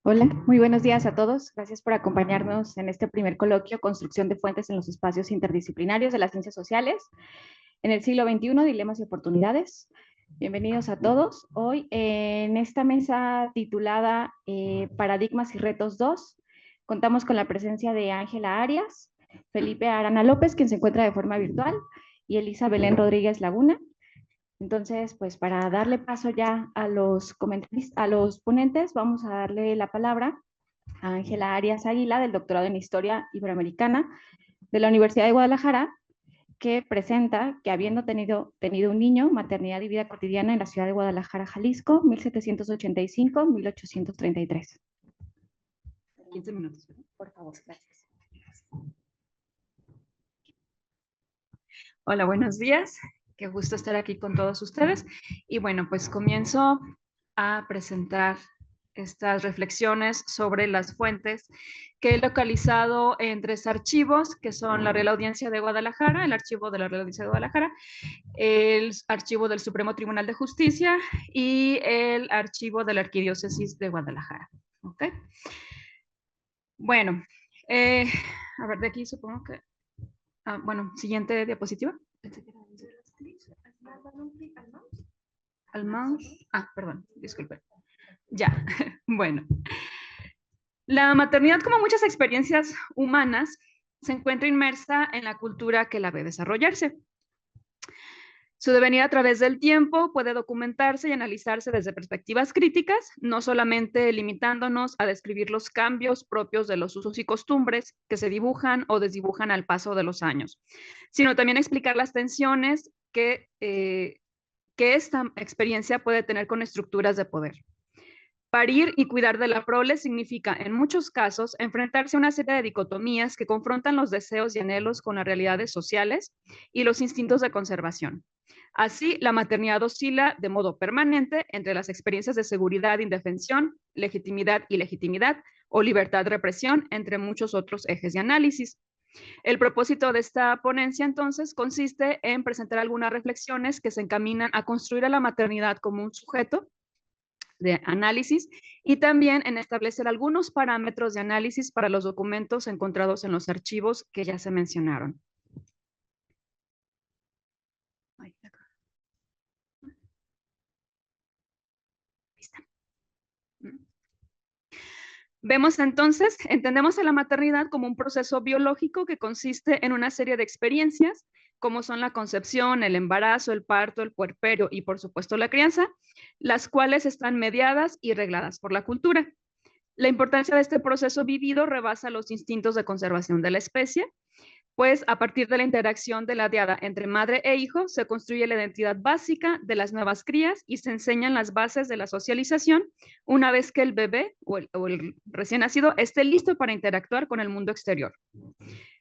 Hola, muy buenos días a todos. Gracias por acompañarnos en este primer coloquio, Construcción de fuentes en los espacios interdisciplinarios de las ciencias sociales en el siglo XXI, dilemas y oportunidades. Bienvenidos a todos. Hoy en esta mesa titulada Paradigmas y Retos 2, contamos con la presencia de Ángela Arias, Felipe Arana López, quien se encuentra de forma virtual, y Elisa Belén Rodríguez Laguna. Entonces, pues para darle paso ya a los a los ponentes, vamos a darle la palabra a Ángela Arias Águila, del doctorado en Historia Iberoamericana de la Universidad de Guadalajara, que presenta que habiendo tenido un niño, maternidad y vida cotidiana en la ciudad de Guadalajara, Jalisco, 1785-1833. 15 minutos, por favor, gracias. Hola, buenos días. Qué gusto estar aquí con todos ustedes. Y bueno, pues comienzo a presentar estas reflexiones sobre las fuentes que he localizado en tres archivos, que son la Real Audiencia de Guadalajara, el archivo de la Real Audiencia de Guadalajara, el archivo del Supremo Tribunal de Justicia y el archivo de la Arquidiócesis de Guadalajara. ¿Ok? Bueno, a ver, de aquí supongo que... bueno, siguiente diapositiva. Al mouse. Perdón, disculpen. Ya, bueno. La maternidad, como muchas experiencias humanas, se encuentra inmersa en la cultura que la ve desarrollarse. Su devenir a través del tiempo puede documentarse y analizarse desde perspectivas críticas, no solamente limitándonos a describir los cambios propios de los usos y costumbres que se dibujan o desdibujan al paso de los años, sino también explicar las tensiones que esta experiencia puede tener con estructuras de poder. Parir y cuidar de la prole significa, en muchos casos, enfrentarse a una serie de dicotomías que confrontan los deseos y anhelos con las realidades sociales y los instintos de conservación. Así, la maternidad oscila de modo permanente entre las experiencias de seguridad, indefensión, legitimidad y legitimidad, o libertad-represión, entre muchos otros ejes de análisis. El propósito de esta ponencia, entonces, consiste en presentar algunas reflexiones que se encaminan a construir a la maternidad como un sujeto de análisis y también en establecer algunos parámetros de análisis para los documentos encontrados en los archivos que ya se mencionaron. Vemos entonces, entendemos a la maternidad como un proceso biológico que consiste en una serie de experiencias, como son la concepción, el embarazo, el parto, el puerperio y por supuesto la crianza, las cuales están mediadas y regladas por la cultura. La importancia de este proceso vivido rebasa los instintos de conservación de la especie, pues a partir de la interacción de la diada entre madre e hijo se construye la identidad básica de las nuevas crías y se enseñan las bases de la socialización una vez que el bebé o el recién nacido esté listo para interactuar con el mundo exterior.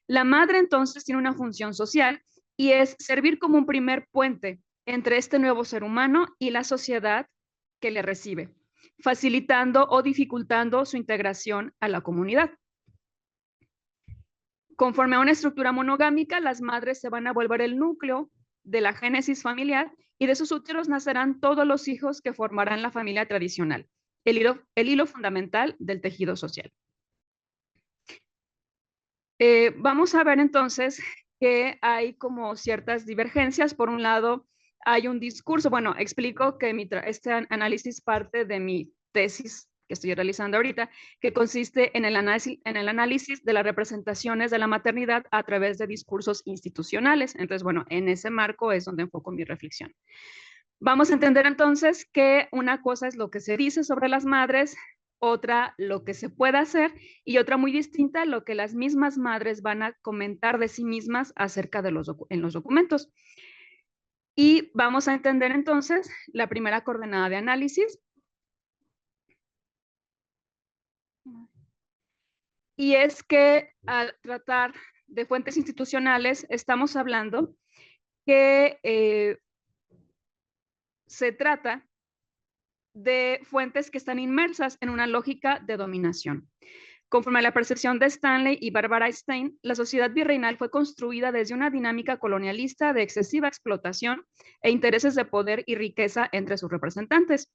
La madre entonces tiene una función social y es servir como un primer puente entre este nuevo ser humano y la sociedad que le recibe, facilitando o dificultando su integración a la comunidad. Conforme a una estructura monogámica, las madres se van a volver el núcleo de la génesis familiar y de sus úteros nacerán todos los hijos que formarán la familia tradicional, el hilo fundamental del tejido social. Vamos a ver entonces que hay como ciertas divergencias. Por un lado, hay un discurso, bueno, explico que este análisis parte de mi tesis que estoy realizando ahorita, que consiste en el análisis de las representaciones de la maternidad a través de discursos institucionales. Entonces, bueno, en ese marco es donde enfoco mi reflexión. Vamos a entender entonces que una cosa es lo que se dice sobre las madres, otra lo que se puede hacer y otra muy distinta lo que las mismas madres van a comentar de sí mismas acerca de en los documentos. Y vamos a entender entonces la primera coordenada de análisis. Y es que al tratar de fuentes institucionales estamos hablando que se trata de fuentes que están inmersas en una lógica de dominación. Conforme a la percepción de Stanley y Barbara Stein, la sociedad virreinal fue construida desde una dinámica colonialista de excesiva explotación e intereses de poder y riqueza entre sus representantes.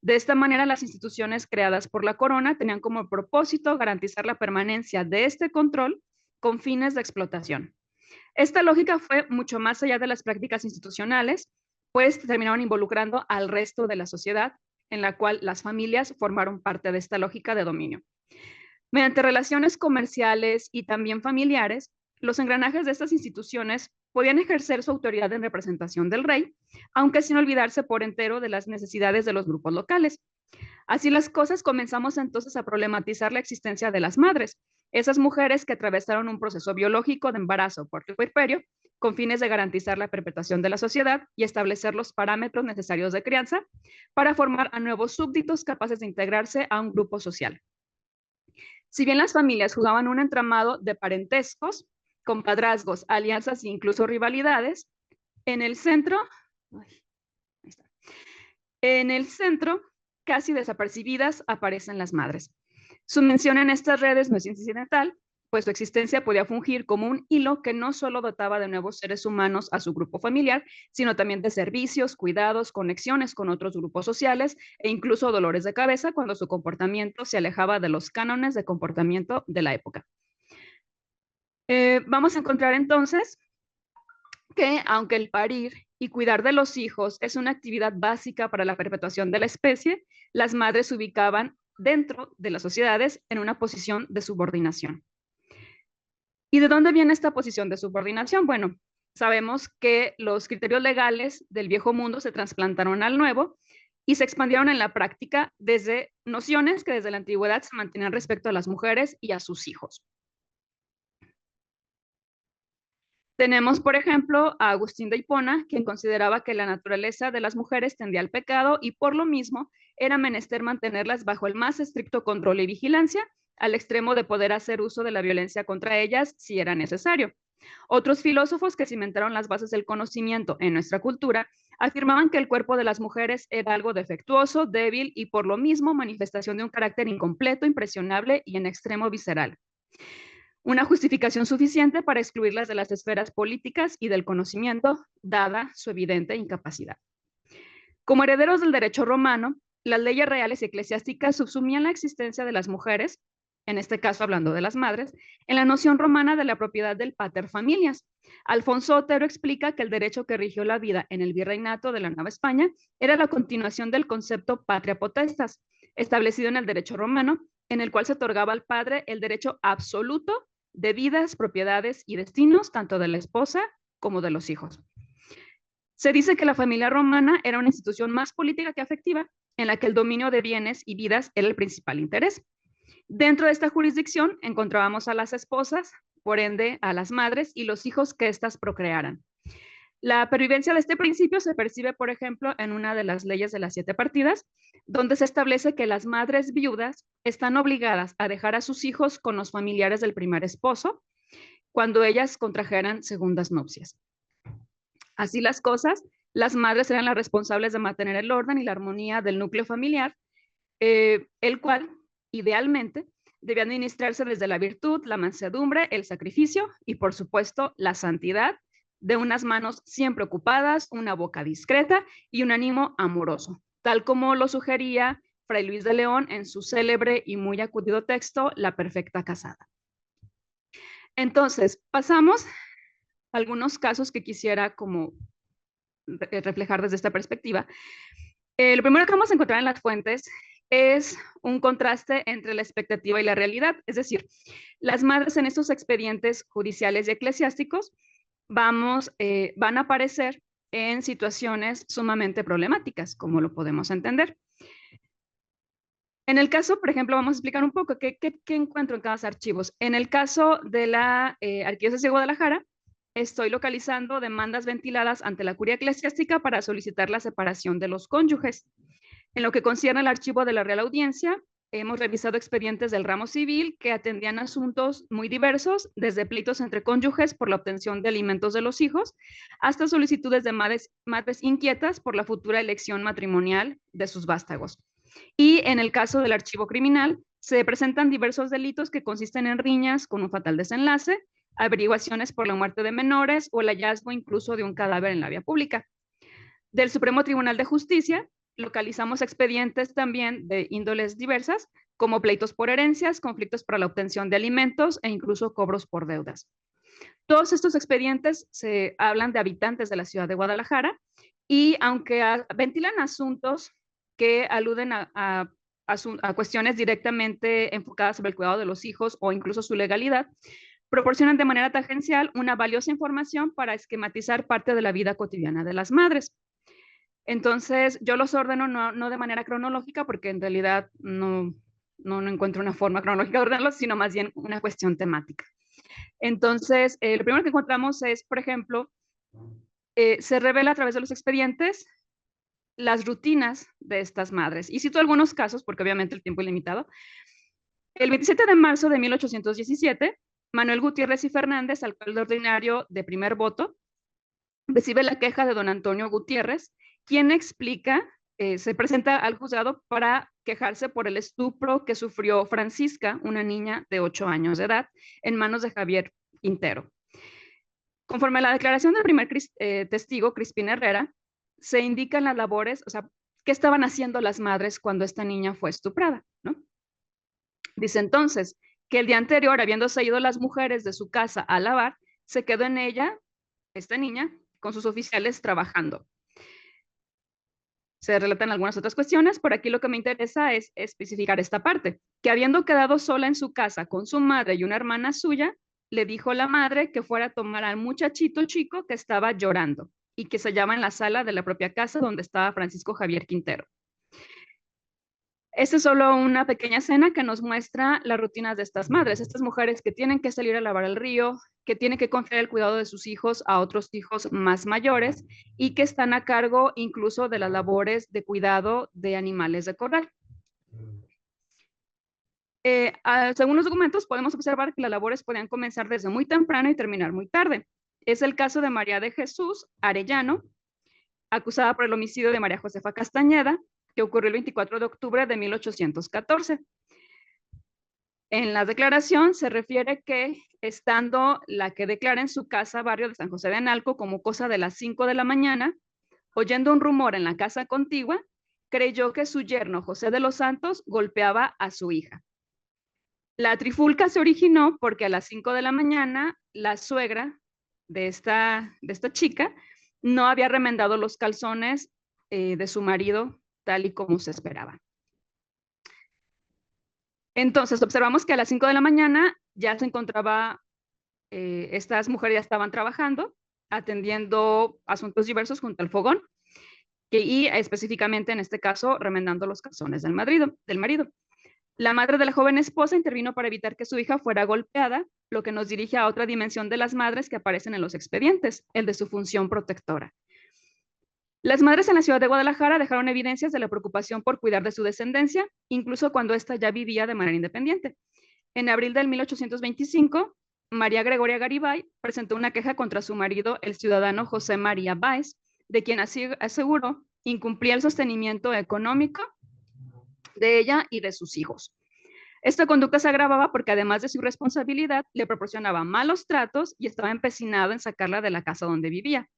De esta manera, las instituciones creadas por la corona tenían como propósito garantizar la permanencia de este control con fines de explotación. Esta lógica fue mucho más allá de las prácticas institucionales, pues terminaron involucrando al resto de la sociedad, en la cual las familias formaron parte de esta lógica de dominio. Mediante relaciones comerciales y también familiares, los engranajes de estas instituciones podían ejercer su autoridad en representación del rey, aunque sin olvidarse por entero de las necesidades de los grupos locales. Así las cosas, comenzamos entonces a problematizar la existencia de las madres, esas mujeres que atravesaron un proceso biológico de embarazo por puerperio, con fines de garantizar la perpetuación de la sociedad y establecer los parámetros necesarios de crianza para formar a nuevos súbditos capaces de integrarse a un grupo social. Si bien las familias jugaban un entramado de parentescos, compadrazgos, alianzas e incluso rivalidades, en el centro, casi desapercibidas, aparecen las madres. Su mención en estas redes no es incidental, pues su existencia podía fungir como un hilo que no solo dotaba de nuevos seres humanos a su grupo familiar, sino también de servicios, cuidados, conexiones con otros grupos sociales e incluso dolores de cabeza cuando su comportamiento se alejaba de los cánones de comportamiento de la época. Vamos a encontrar entonces que aunque el parir y cuidar de los hijos es una actividad básica para la perpetuación de la especie, las madres se ubicaban dentro de las sociedades en una posición de subordinación. ¿Y de dónde viene esta posición de subordinación? Bueno, sabemos que los criterios legales del viejo mundo se trasplantaron al nuevo y se expandieron en la práctica desde nociones que desde la antigüedad se mantenían respecto a las mujeres y a sus hijos. Tenemos, por ejemplo, a Agustín de Hipona, quien consideraba que la naturaleza de las mujeres tendía al pecado y por lo mismo era menester mantenerlas bajo el más estricto control y vigilancia, al extremo de poder hacer uso de la violencia contra ellas si era necesario. Otros filósofos que cimentaron las bases del conocimiento en nuestra cultura afirmaban que el cuerpo de las mujeres era algo defectuoso, débil y por lo mismo manifestación de un carácter incompleto, impresionable y en extremo visceral. Una justificación suficiente para excluirlas de las esferas políticas y del conocimiento, dada su evidente incapacidad. Como herederos del derecho romano, las leyes reales y eclesiásticas subsumían la existencia de las mujeres, en este caso hablando de las madres, en la noción romana de la propiedad del pater familias. Alfonso Otero explica que el derecho que rigió la vida en el virreinato de la Nueva España era la continuación del concepto patria potestas, establecido en el derecho romano, en el cual se otorgaba al padre el derecho absoluto de vidas, propiedades y destinos, tanto de la esposa como de los hijos. Se dice que la familia romana era una institución más política que afectiva, en la que el dominio de bienes y vidas era el principal interés. Dentro de esta jurisdicción encontrábamos a las esposas, por ende a las madres y los hijos que éstas procrearan. La pervivencia de este principio se percibe, por ejemplo, en una de las leyes de las 7 partidas, donde se establece que las madres viudas están obligadas a dejar a sus hijos con los familiares del primer esposo cuando ellas contrajeran segundas nupcias. Así las cosas, las madres eran las responsables de mantener el orden y la armonía del núcleo familiar, el cual, idealmente, debía administrarse desde la virtud, la mansedumbre, el sacrificio y, por supuesto, la santidad, de unas manos siempre ocupadas, una boca discreta y un ánimo amoroso, tal como lo sugería Fray Luis de León en su célebre y muy acudido texto, La perfecta casada. Entonces, pasamos a algunos casos que quisiera como reflejar desde esta perspectiva. Lo primero que vamos a encontrar en las fuentes es un contraste entre la expectativa y la realidad, es decir, las madres en estos expedientes judiciales y eclesiásticos van a aparecer en situaciones sumamente problemáticas, como lo podemos entender. En el caso, por ejemplo, vamos a explicar un poco qué encuentro en cada archivos. En el caso de la Arquidiócesis de Guadalajara, estoy localizando demandas ventiladas ante la curia eclesiástica para solicitar la separación de los cónyuges. En lo que concierne al archivo de la Real Audiencia, hemos revisado expedientes del ramo civil que atendían asuntos muy diversos, desde pleitos entre cónyuges por la obtención de alimentos de los hijos, hasta solicitudes de madres inquietas por la futura elección matrimonial de sus vástagos. Y en el caso del archivo criminal, Se presentan diversos delitos que consisten en riñas con un fatal desenlace, averiguaciones por la muerte de menores o el hallazgo incluso de un cadáver en la vía pública. Del Supremo Tribunal de Justicia localizamos expedientes también de índoles diversas, como pleitos por herencias, conflictos para la obtención de alimentos e incluso cobros por deudas. Todos estos expedientes se hablan de habitantes de la ciudad de Guadalajara y aunque ventilan asuntos que aluden a cuestiones directamente enfocadas sobre el cuidado de los hijos o incluso su legalidad, proporcionan de manera tangencial una valiosa información para esquematizar parte de la vida cotidiana de las madres. Entonces, yo los ordeno no de manera cronológica, porque en realidad no encuentro una forma cronológica de ordenarlos, sino más bien una cuestión temática. Entonces, lo primero que encontramos es, por ejemplo, se revela a través de los expedientes las rutinas de estas madres. Y cito algunos casos, porque obviamente el tiempo es limitado. El 27 de marzo de 1817, Manuel Gutiérrez y Fernández, alcalde ordinario de primer voto, recibe la queja de don Antonio Gutiérrez, quien explica, se presenta al juzgado para quejarse por el estupro que sufrió Francisca, una niña de 8 años de edad, en manos de Javier Quintero. Conforme a la declaración del primer testigo, Crispín Herrera, se indican las labores, o sea, qué estaban haciendo las madres cuando esta niña fue estuprada, ¿no? Dice entonces que el día anterior, habiéndose ido las mujeres de su casa a lavar, se quedó en ella, esta niña, con sus oficiales trabajando. Se relatan algunas otras cuestiones, por aquí lo que me interesa es especificar esta parte, que habiendo quedado sola en su casa con su madre y una hermana suya, le dijo la madre que fuera a tomar al muchachito chico que estaba llorando y que se hallaba en la sala de la propia casa donde estaba Francisco Javier Quintero. Esta es solo una pequeña escena que nos muestra las rutinas de estas madres, estas mujeres que tienen que salir a lavar el río, que tienen que confiar el cuidado de sus hijos a otros hijos más mayores y que están a cargo incluso de las labores de cuidado de animales de corral. Según los documentos, podemos observar que las labores podían comenzar desde muy temprano y terminar muy tarde. Es el caso de María de Jesús Arellano, acusada por el homicidio de María Josefa Castañeda, que ocurrió el 24 de octubre de 1814. En la declaración se refiere que estando la que declara en su casa, barrio de San José de Analco, como cosa de las 5 de la mañana, oyendo un rumor en la casa contigua, creyó que su yerno José de los Santos golpeaba a su hija. La trifulca se originó porque a las 5 de la mañana la suegra de esta chica no había remendado los calzones de su marido tal y como se esperaba. Entonces observamos que a las 5 de la mañana ya se encontraba, estas mujeres ya estaban trabajando, atendiendo asuntos diversos junto al fogón, y específicamente en este caso remendando los calzones del marido. La madre de la joven esposa intervino para evitar que su hija fuera golpeada, lo que nos dirige a otra dimensión de las madres que aparecen en los expedientes, el de su función protectora. Las madres en la ciudad de Guadalajara dejaron evidencias de la preocupación por cuidar de su descendencia, incluso cuando ésta ya vivía de manera independiente. En abril del 1825, María Gregoria Garibay presentó una queja contra su marido, el ciudadano José María Báez, de quien así aseguró incumplía el sostenimiento económico de ella y de sus hijos. Esta conducta se agravaba porque además de su irresponsabilidad, le proporcionaba malos tratos y estaba empecinado en sacarla de la casa donde vivía.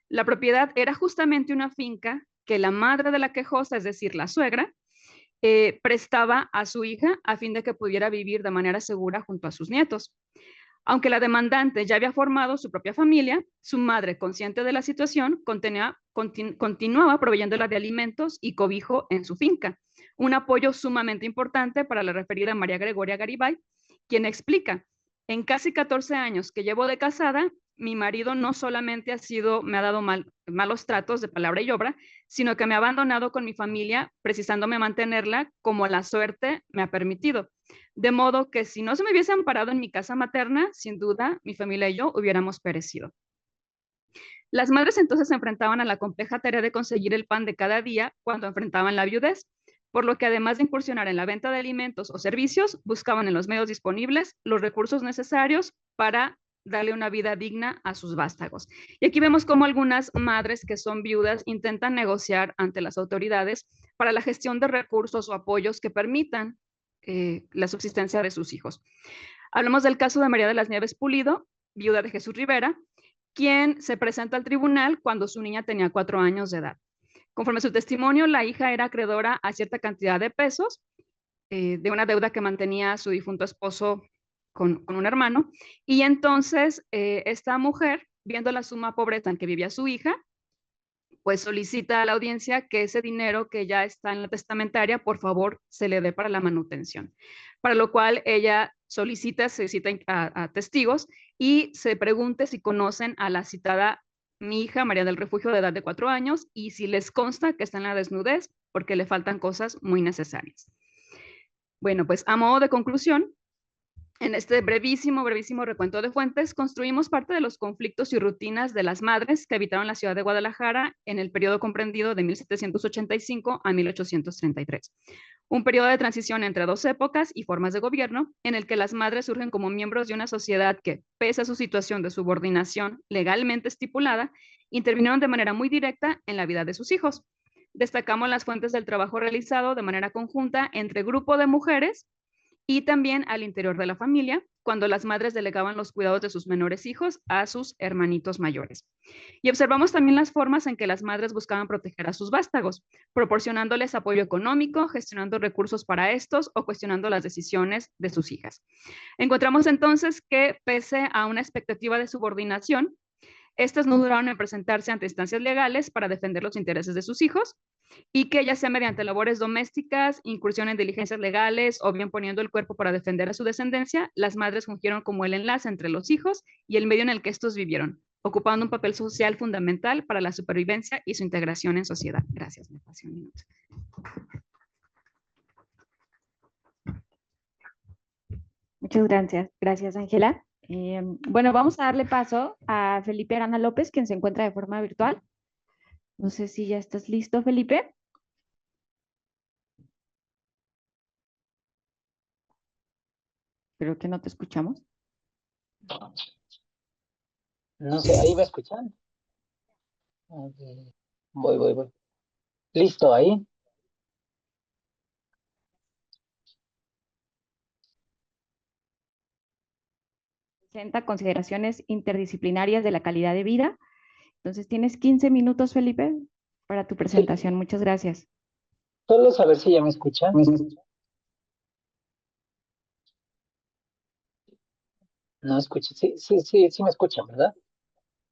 La propiedad era justamente una finca que la madre de la quejosa, es decir, la suegra, prestaba a su hija a fin de que pudiera vivir de manera segura junto a sus nietos. Aunque la demandante ya había formado su propia familia, su madre, consciente de la situación, continuaba proveyéndola de alimentos y cobijo en su finca, un apoyo sumamente importante para la referida María Gregoria Garibay, quien explica: en casi 14 años que llevo de casada, mi marido no solamente me ha dado malos tratos de palabra y obra, sino que me ha abandonado con mi familia, precisándome mantenerla como la suerte me ha permitido. De modo que si no se me hubiese amparado en mi casa materna, sin duda mi familia y yo hubiéramos perecido. Las madres entonces se enfrentaban a la compleja tarea de conseguir el pan de cada día cuando enfrentaban la viudez, por lo que además de incursionar en la venta de alimentos o servicios, buscaban en los medios disponibles los recursos necesarios para darle una vida digna a sus vástagos. Y aquí vemos cómo algunas madres que son viudas intentan negociar ante las autoridades para la gestión de recursos o apoyos que permitan la subsistencia de sus hijos. Hablamos del caso de María de las Nieves Pulido, viuda de Jesús Rivera, quien se presenta al tribunal cuando su niña tenía 4 años de edad. Conforme a su testimonio, la hija era acreedora a cierta cantidad de pesos de una deuda que mantenía su difunto esposo con un hermano, y entonces esta mujer, viendo la suma pobreza en que vivía su hija, pues solicita a la audiencia que ese dinero que ya está en la testamentaria, por favor, se le dé para la manutención. Para lo cual ella se cita a testigos y se pregunte si conocen a la citada mi hija María del Refugio de edad de 4 años y si les consta que está en la desnudez porque le faltan cosas muy necesarias. Bueno, pues a modo de conclusión, en este brevísimo recuento de fuentes, construimos parte de los conflictos y rutinas de las madres que habitaron la ciudad de Guadalajara en el periodo comprendido de 1785 a 1833. Un periodo de transición entre dos épocas y formas de gobierno en el que las madres surgen como miembros de una sociedad que, pese a su situación de subordinación legalmente estipulada, intervinieron de manera muy directa en la vida de sus hijos. Destacamos las fuentes del trabajo realizado de manera conjunta entre grupo de mujeres y también al interior de la familia, cuando las madres delegaban los cuidados de sus menores hijos a sus hermanitos mayores. Y observamos también las formas en que las madres buscaban proteger a sus vástagos, proporcionándoles apoyo económico, gestionando recursos para estos o cuestionando las decisiones de sus hijas. Encontramos entonces que, pese a una expectativa de subordinación, estas no duraron en presentarse ante instancias legales para defender los intereses de sus hijos y que ya sea mediante labores domésticas, incursión en diligencias legales o bien poniendo el cuerpo para defender a su descendencia, las madres fungieron como el enlace entre los hijos y el medio en el que estos vivieron, ocupando un papel social fundamental para la supervivencia y su integración en sociedad. Gracias, me pasé un minuto. Muchas gracias. Gracias, Ángela. Bueno, vamos a darle paso a Felipe Arana López, quien se encuentra de forma virtual. No sé si ya estás listo, Felipe. Creo que no te escuchamos. No sé, ahí me escuchan. Okay. Voy. ¿Listo ahí? Presenta consideraciones interdisciplinarias de la calidad de vida. Entonces, tienes 15 minutos, Felipe, para tu presentación. Sí. Muchas gracias. Solo saber si ya me escuchan. No escucho. Sí me escuchan, ¿verdad?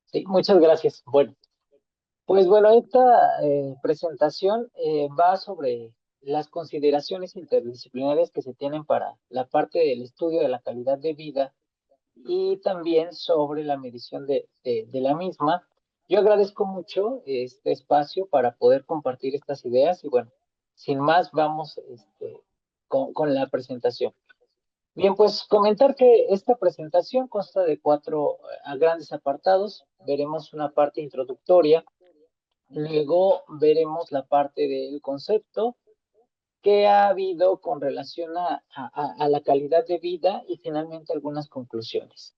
Sí, muchas gracias. Bueno, esta presentación va sobre las consideraciones interdisciplinarias que se tienen para la parte del estudio de la calidad de vida y también sobre la medición de la misma. Yo agradezco mucho este espacio para poder compartir estas ideas y bueno, sin más vamos con la presentación. Bien, pues comentar que esta presentación consta de 4 grandes apartados. Veremos una parte introductoria, luego veremos la parte del concepto que ha habido con relación a la calidad de vida y finalmente algunas conclusiones.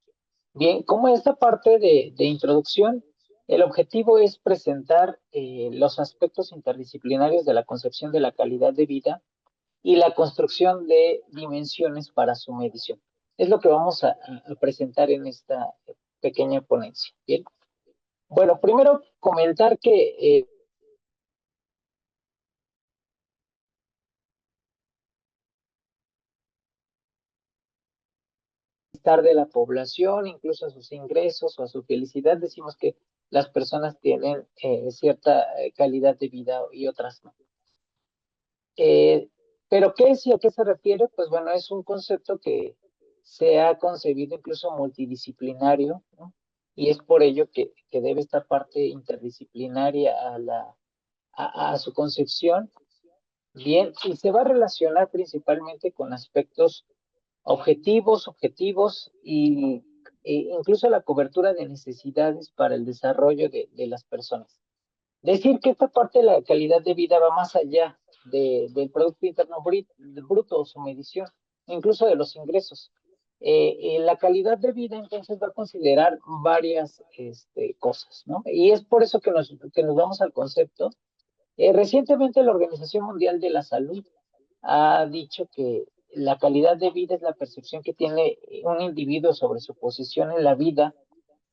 Bien, como esta parte de introducción, el objetivo es presentar los aspectos interdisciplinarios de la concepción de la calidad de vida y la construcción de dimensiones para su medición. Es lo que vamos a presentar en esta pequeña ponencia. Bien. Bueno, primero comentar que de la población, incluso a sus ingresos o a su felicidad, decimos que las personas tienen cierta calidad de vida y otras no. Pero ¿qué es y a qué se refiere? Pues bueno, es un concepto que se ha concebido incluso multidisciplinario, ¿no? Y es por ello que debe estar parte interdisciplinaria a su concepción. Bien, y se va a relacionar principalmente con aspectos objetivos e incluso la cobertura de necesidades para el desarrollo de las personas. Decir que esta parte de la calidad de vida va más allá del Producto Interno Bruto o su medición, incluso de los ingresos. La calidad de vida entonces va a considerar varias cosas, ¿no? Y es por eso que nos vamos al concepto. Recientemente la Organización Mundial de la Salud ha dicho que la calidad de vida es la percepción que tiene un individuo sobre su posición en la vida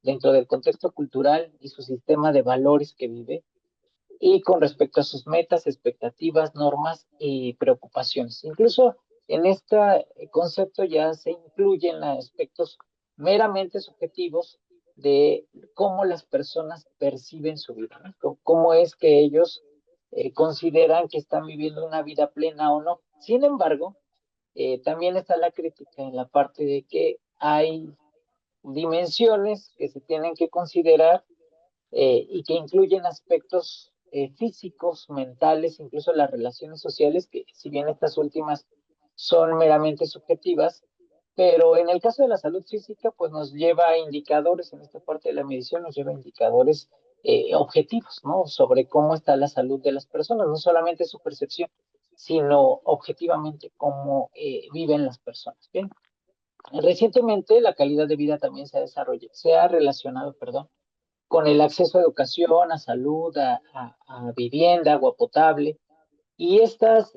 dentro del contexto cultural y su sistema de valores que vive, y con respecto a sus metas, expectativas, normas y preocupaciones. Incluso en este concepto ya se incluyen aspectos meramente subjetivos de cómo las personas perciben su vida, ¿no? Cómo es que ellos consideran que están viviendo una vida plena o no. Sin embargo, también está la crítica en la parte de que hay dimensiones que se tienen que considerar y que incluyen aspectos físicos, mentales, incluso las relaciones sociales, que si bien estas últimas son meramente subjetivas, pero en el caso de la salud física, pues nos lleva a indicadores, en esta parte de la medición nos lleva a indicadores objetivos, ¿no? Sobre cómo está la salud de las personas, no solamente su percepción, sino objetivamente cómo viven las personas. Bien, recientemente la calidad de vida también se ha desarrollado, se ha relacionado, perdón, con el acceso a educación, a salud, a vivienda, agua potable, y estas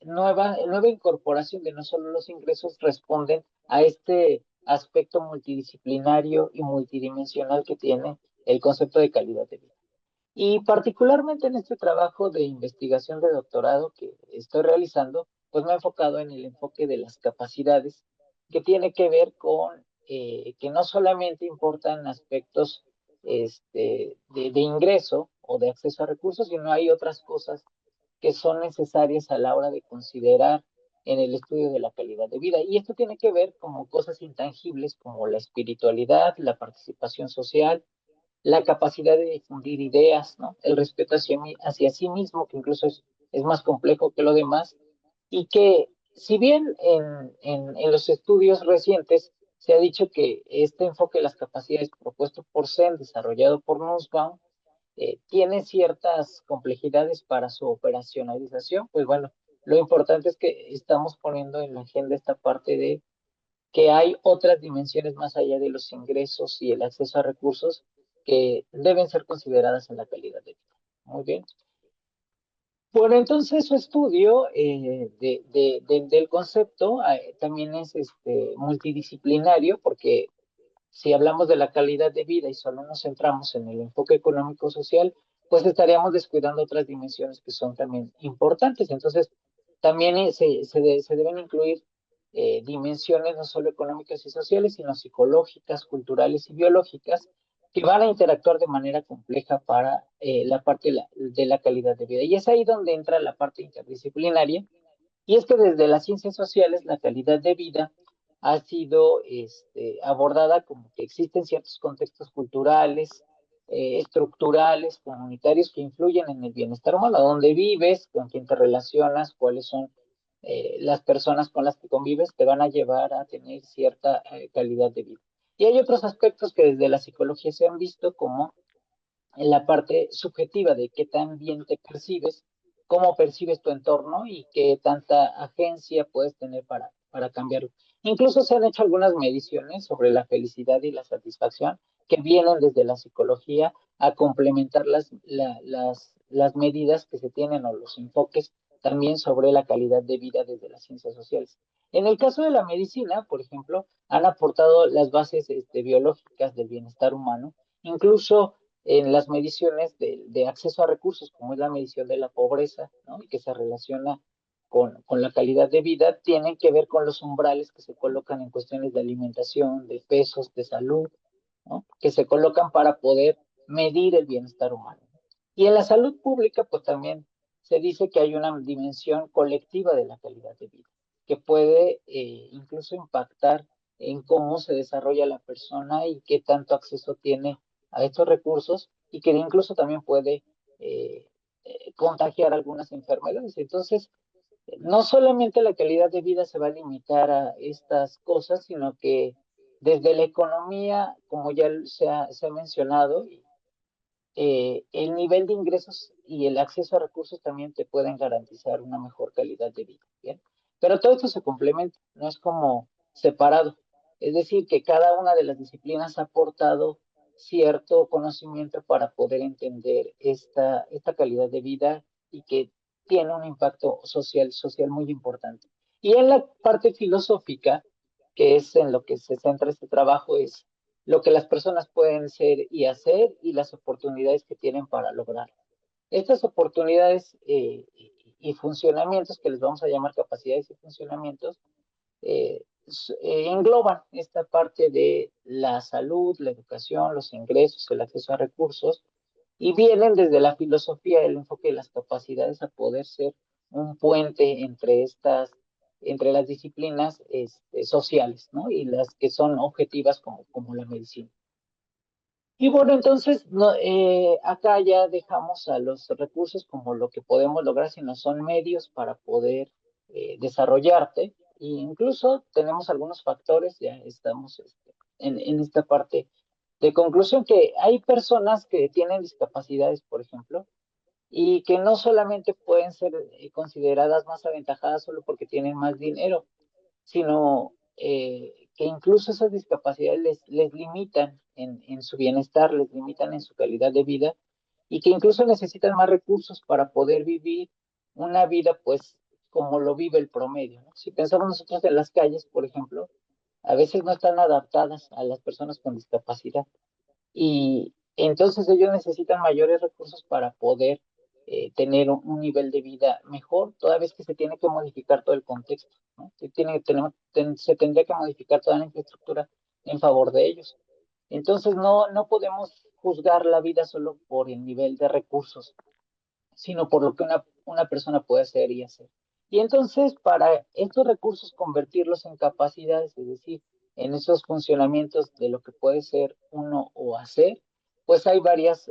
nueva incorporación de no solo los ingresos responden a este aspecto multidisciplinario y multidimensional que tiene el concepto de calidad de vida. Y particularmente en este trabajo de investigación de doctorado que estoy realizando, pues me he enfocado en el enfoque de las capacidades, que tiene que ver con que no solamente importan aspectos de ingreso o de acceso a recursos, sino hay otras cosas que son necesarias a la hora de considerar en el estudio de la calidad de vida. Y esto tiene que ver como cosas intangibles como la espiritualidad, la participación social, la capacidad de difundir ideas, ¿no? El respeto hacia sí mismo, que incluso es más complejo que lo demás, y que si bien en los estudios recientes se ha dicho que este enfoque de las capacidades propuesto por Zen, desarrollado por Nussbaum, tiene ciertas complejidades para su operacionalización, pues bueno, lo importante es que estamos poniendo en la agenda esta parte de que hay otras dimensiones más allá de los ingresos y el acceso a recursos que deben ser consideradas en la calidad de vida. Muy bien. Bueno, entonces su estudio del concepto también es multidisciplinario, porque si hablamos de la calidad de vida y solo nos centramos en el enfoque económico-social, pues estaríamos descuidando otras dimensiones que son también importantes. Entonces, también se deben incluir dimensiones no solo económicas y sociales, sino psicológicas, culturales y biológicas, que van a interactuar de manera compleja para la parte de la calidad de vida. Y es ahí donde entra la parte interdisciplinaria, y es que desde las ciencias sociales la calidad de vida ha sido abordada como que existen ciertos contextos culturales, estructurales, comunitarios que influyen en el bienestar humano, dónde vives, con quién te relacionas, cuáles son las personas con las que convives, te van a llevar a tener cierta calidad de vida. Y hay otros aspectos que desde la psicología se han visto como en la parte subjetiva de qué tan bien te percibes, cómo percibes tu entorno y qué tanta agencia puedes tener para cambiarlo. Incluso se han hecho algunas mediciones sobre la felicidad y la satisfacción que vienen desde la psicología a complementar las medidas que se tienen o los enfoques también sobre la calidad de vida desde las ciencias sociales. En el caso de la medicina, por ejemplo, han aportado las bases biológicas del bienestar humano, incluso en las mediciones de acceso a recursos, como es la medición de la pobreza, ¿no? Y que se relaciona con la calidad de vida, tienen que ver con los umbrales que se colocan en cuestiones de alimentación, de pesos, de salud, ¿no? Que se colocan para poder medir el bienestar humano. Y en la salud pública, pues también se dice que hay una dimensión colectiva de la calidad de vida, que puede incluso impactar en cómo se desarrolla la persona y qué tanto acceso tiene a estos recursos, y que incluso también puede contagiar algunas enfermedades. Entonces, no solamente la calidad de vida se va a limitar a estas cosas, sino que desde la economía, como ya se ha mencionado, el nivel de ingresos y el acceso a recursos también te pueden garantizar una mejor calidad de vida. ¿Bien? Pero todo esto se complementa, no es como separado. Es decir, que cada una de las disciplinas ha aportado cierto conocimiento para poder entender esta calidad de vida, y que tiene un impacto social muy importante. Y en la parte filosófica, que es en lo que se centra este trabajo, es lo que las personas pueden ser y hacer y las oportunidades que tienen para lograrlo. Estas oportunidades y funcionamientos, que les vamos a llamar capacidades y funcionamientos, engloban esta parte de la salud, la educación, los ingresos, el acceso a recursos, y vienen desde la filosofía, el enfoque de las capacidades a poder ser un puente entre las disciplinas sociales, ¿no? Y las que son objetivas como la medicina. Y bueno, entonces acá ya dejamos a los recursos como lo que podemos lograr, sino son medios para poder desarrollarte. E incluso tenemos algunos factores, ya estamos en esta parte de conclusión, que hay personas que tienen discapacidades, por ejemplo, y que no solamente pueden ser consideradas más aventajadas solo porque tienen más dinero, sino que incluso esas discapacidades les limitan en su bienestar, les limitan en su calidad de vida y que incluso necesitan más recursos para poder vivir una vida, pues, como lo vive el promedio, ¿no? Si pensamos nosotros en las calles, por ejemplo, a veces no están adaptadas a las personas con discapacidad y entonces ellos necesitan mayores recursos para poder tener un nivel de vida mejor, toda vez que se tiene que modificar todo el contexto, ¿no? Se tendría que modificar toda la infraestructura en favor de ellos. Entonces no podemos juzgar la vida solo por el nivel de recursos, sino por lo que una persona puede hacer y hacer. Y entonces, para estos recursos, convertirlos en capacidades, es decir, en esos funcionamientos de lo que puede ser uno o hacer, pues hay varias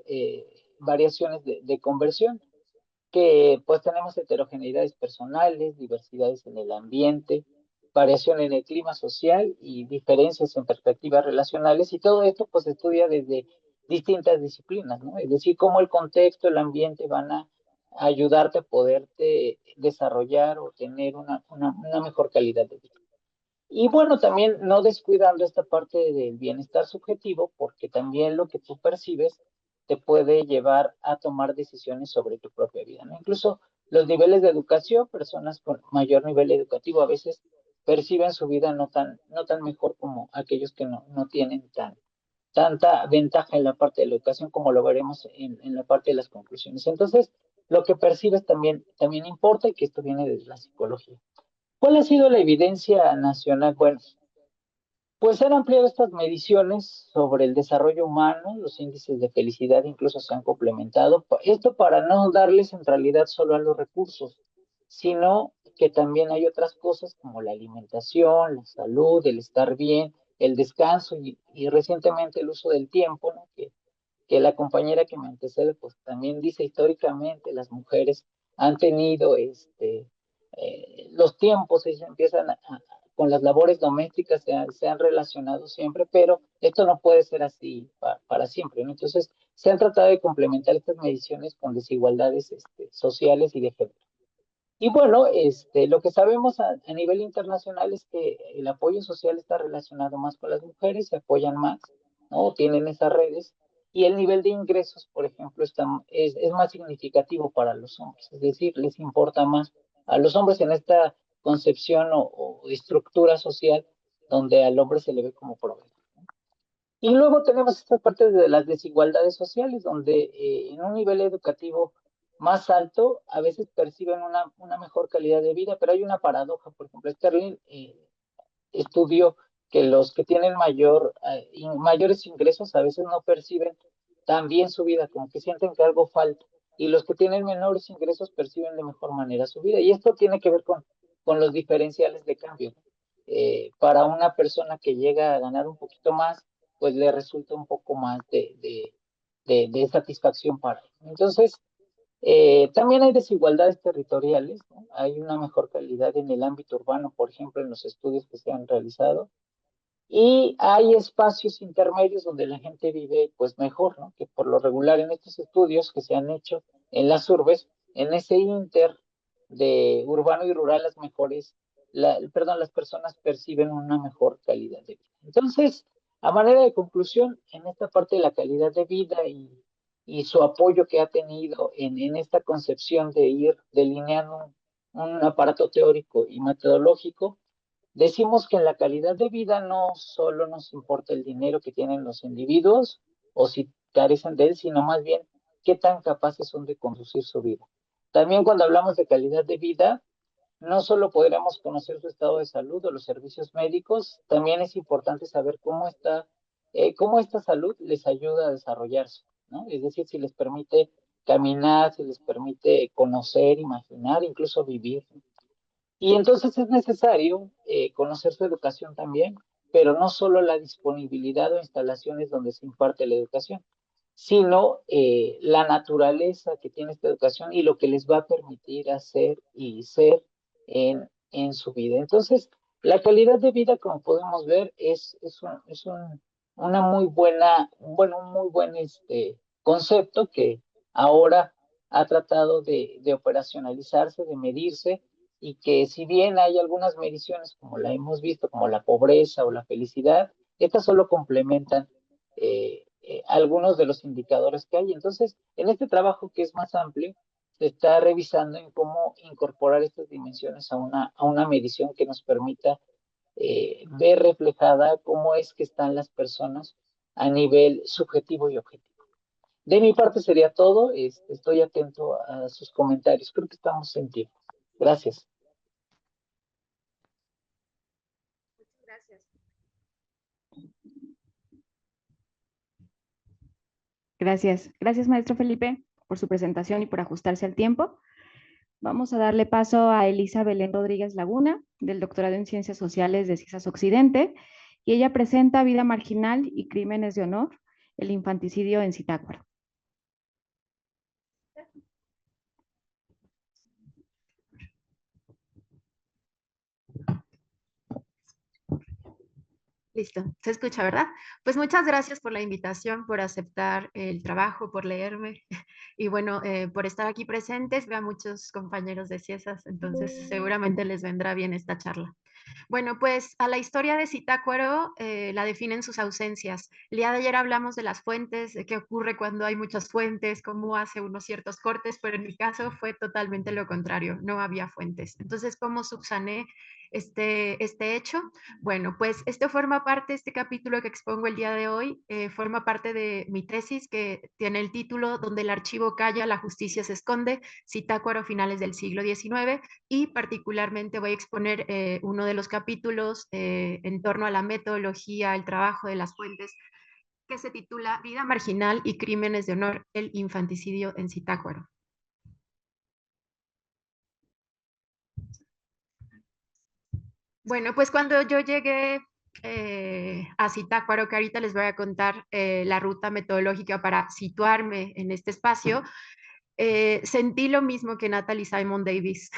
variaciones de conversión, que pues tenemos heterogeneidades personales, diversidades en el ambiente, variación en el clima social y diferencias en perspectivas relacionales, y todo esto pues se estudia desde distintas disciplinas, ¿no? Es decir, cómo el contexto, el ambiente van a ayudarte a poderte desarrollar o tener una mejor calidad de vida. Y bueno, también no descuidando esta parte del bienestar subjetivo, porque también lo que tú percibes te puede llevar a tomar decisiones sobre tu propia vida, ¿no? Incluso los niveles de educación, personas con mayor nivel educativo a veces perciben su vida no tan mejor como aquellos que no tienen tanta ventaja en la parte de la educación, como lo veremos en la parte de las conclusiones. Entonces, lo que percibes también importa, y que esto viene de la psicología. ¿Cuál ha sido la evidencia nacional? Bueno, pues se han ampliado estas mediciones sobre el desarrollo humano, los índices de felicidad incluso se han complementado. Esto para no darle centralidad solo a los recursos, sino que también hay otras cosas como la alimentación, la salud, el estar bien, el descanso y recientemente el uso del tiempo, ¿no? Que la compañera que me antecede, pues también dice históricamente las mujeres han tenido los tiempos, ellos empiezan con las labores domésticas, se han relacionado siempre, pero esto no puede ser así para siempre, ¿no? Entonces, se han tratado de complementar estas mediciones con desigualdades sociales y de género. Y bueno, lo que sabemos a nivel internacional es que el apoyo social está relacionado más con las mujeres, se apoyan más, ¿no? Tienen esas redes, y el nivel de ingresos, por ejemplo, es más significativo para los hombres, es decir, les importa más a los hombres en esta concepción o estructura social donde al hombre se le ve como proveedor. Y luego tenemos esta parte de las desigualdades sociales, donde en un nivel educativo más alto a veces perciben una mejor calidad de vida, pero hay una paradoja. Por ejemplo, Sterling estudió que los que tienen mayores ingresos a veces no perciben tan bien su vida, como que sienten que algo falta, y los que tienen menores ingresos perciben de mejor manera su vida. Y esto tiene que ver con los diferenciales de cambio, ¿no? Para una persona que llega a ganar un poquito más, pues le resulta un poco más de satisfacción para él. Entonces, también hay desigualdades territoriales, ¿no? Hay una mejor calidad en el ámbito urbano, por ejemplo, en los estudios que se han realizado, y hay espacios intermedios donde la gente vive pues mejor, ¿no? Que por lo regular en estos estudios que se han hecho en las urbes, en ese inter de urbano y rural, las personas perciben una mejor calidad de vida. Entonces, a manera de conclusión, en esta parte de la calidad de vida y su apoyo que ha tenido en esta concepción de ir delineando un aparato teórico y metodológico, decimos que en la calidad de vida no solo nos importa el dinero que tienen los individuos o si carecen de él, sino más bien qué tan capaces son de conducir su vida. También cuando hablamos de calidad de vida, no solo podremos conocer su estado de salud o los servicios médicos, también es importante saber cómo esta salud les ayuda a desarrollarse, ¿no? Es decir, si les permite caminar, si les permite conocer, imaginar, incluso vivir. Y entonces es necesario conocer su educación también, pero no solo la disponibilidad o instalaciones donde se imparte la educación, sino la naturaleza que tiene esta educación y lo que les va a permitir hacer y ser en su vida. Entonces, la calidad de vida, como podemos ver, una muy buena, bueno, un muy buen concepto que ahora ha tratado de operacionalizarse, de medirse, y que si bien hay algunas mediciones, como la hemos visto, como la pobreza o la felicidad, estas solo complementan algunos de los indicadores que hay. Entonces, en este trabajo que es más amplio, se está revisando en cómo incorporar estas dimensiones a una medición que nos permita ver reflejada cómo es que están las personas a nivel subjetivo y objetivo. De mi parte sería todo. Estoy atento a sus comentarios. Creo que estamos en tiempo. Gracias. Gracias. Gracias. Gracias, maestro Felipe, por su presentación y por ajustarse al tiempo. Vamos a darle paso a Elisa Belén Rodríguez Laguna, del doctorado en Ciencias Sociales de CISAS Occidente, y ella presenta Vida Marginal y Crímenes de Honor, el infanticidio en Zitácuaro. Listo, se escucha, ¿verdad? Pues muchas gracias por la invitación, por aceptar el trabajo, por leerme y bueno, por estar aquí presentes. Veo a muchos compañeros de CIESAS, entonces seguramente les vendrá bien esta charla. Bueno, pues a la historia de Zitácuaro la definen sus ausencias. El día de ayer hablamos de las fuentes, de qué ocurre cuando hay muchas fuentes, cómo hace unos ciertos cortes, pero en mi caso fue totalmente lo contrario, no había fuentes. Entonces, ¿cómo subsané este hecho? Bueno, pues esto forma parte, este capítulo que expongo el día de hoy, forma parte de mi tesis que tiene el título Donde el archivo calla, la justicia se esconde, Zitácuaro finales del siglo XIX, y particularmente voy a exponer uno de los capítulos en torno a la metodología, el trabajo de las fuentes, que se titula Vida marginal y crímenes de honor, el infanticidio en Zitácuaro. Bueno, pues cuando yo llegué a Zitácuaro, que ahorita les voy a contar la ruta metodológica para situarme en este espacio, sentí lo mismo que Natalie Simon Davis.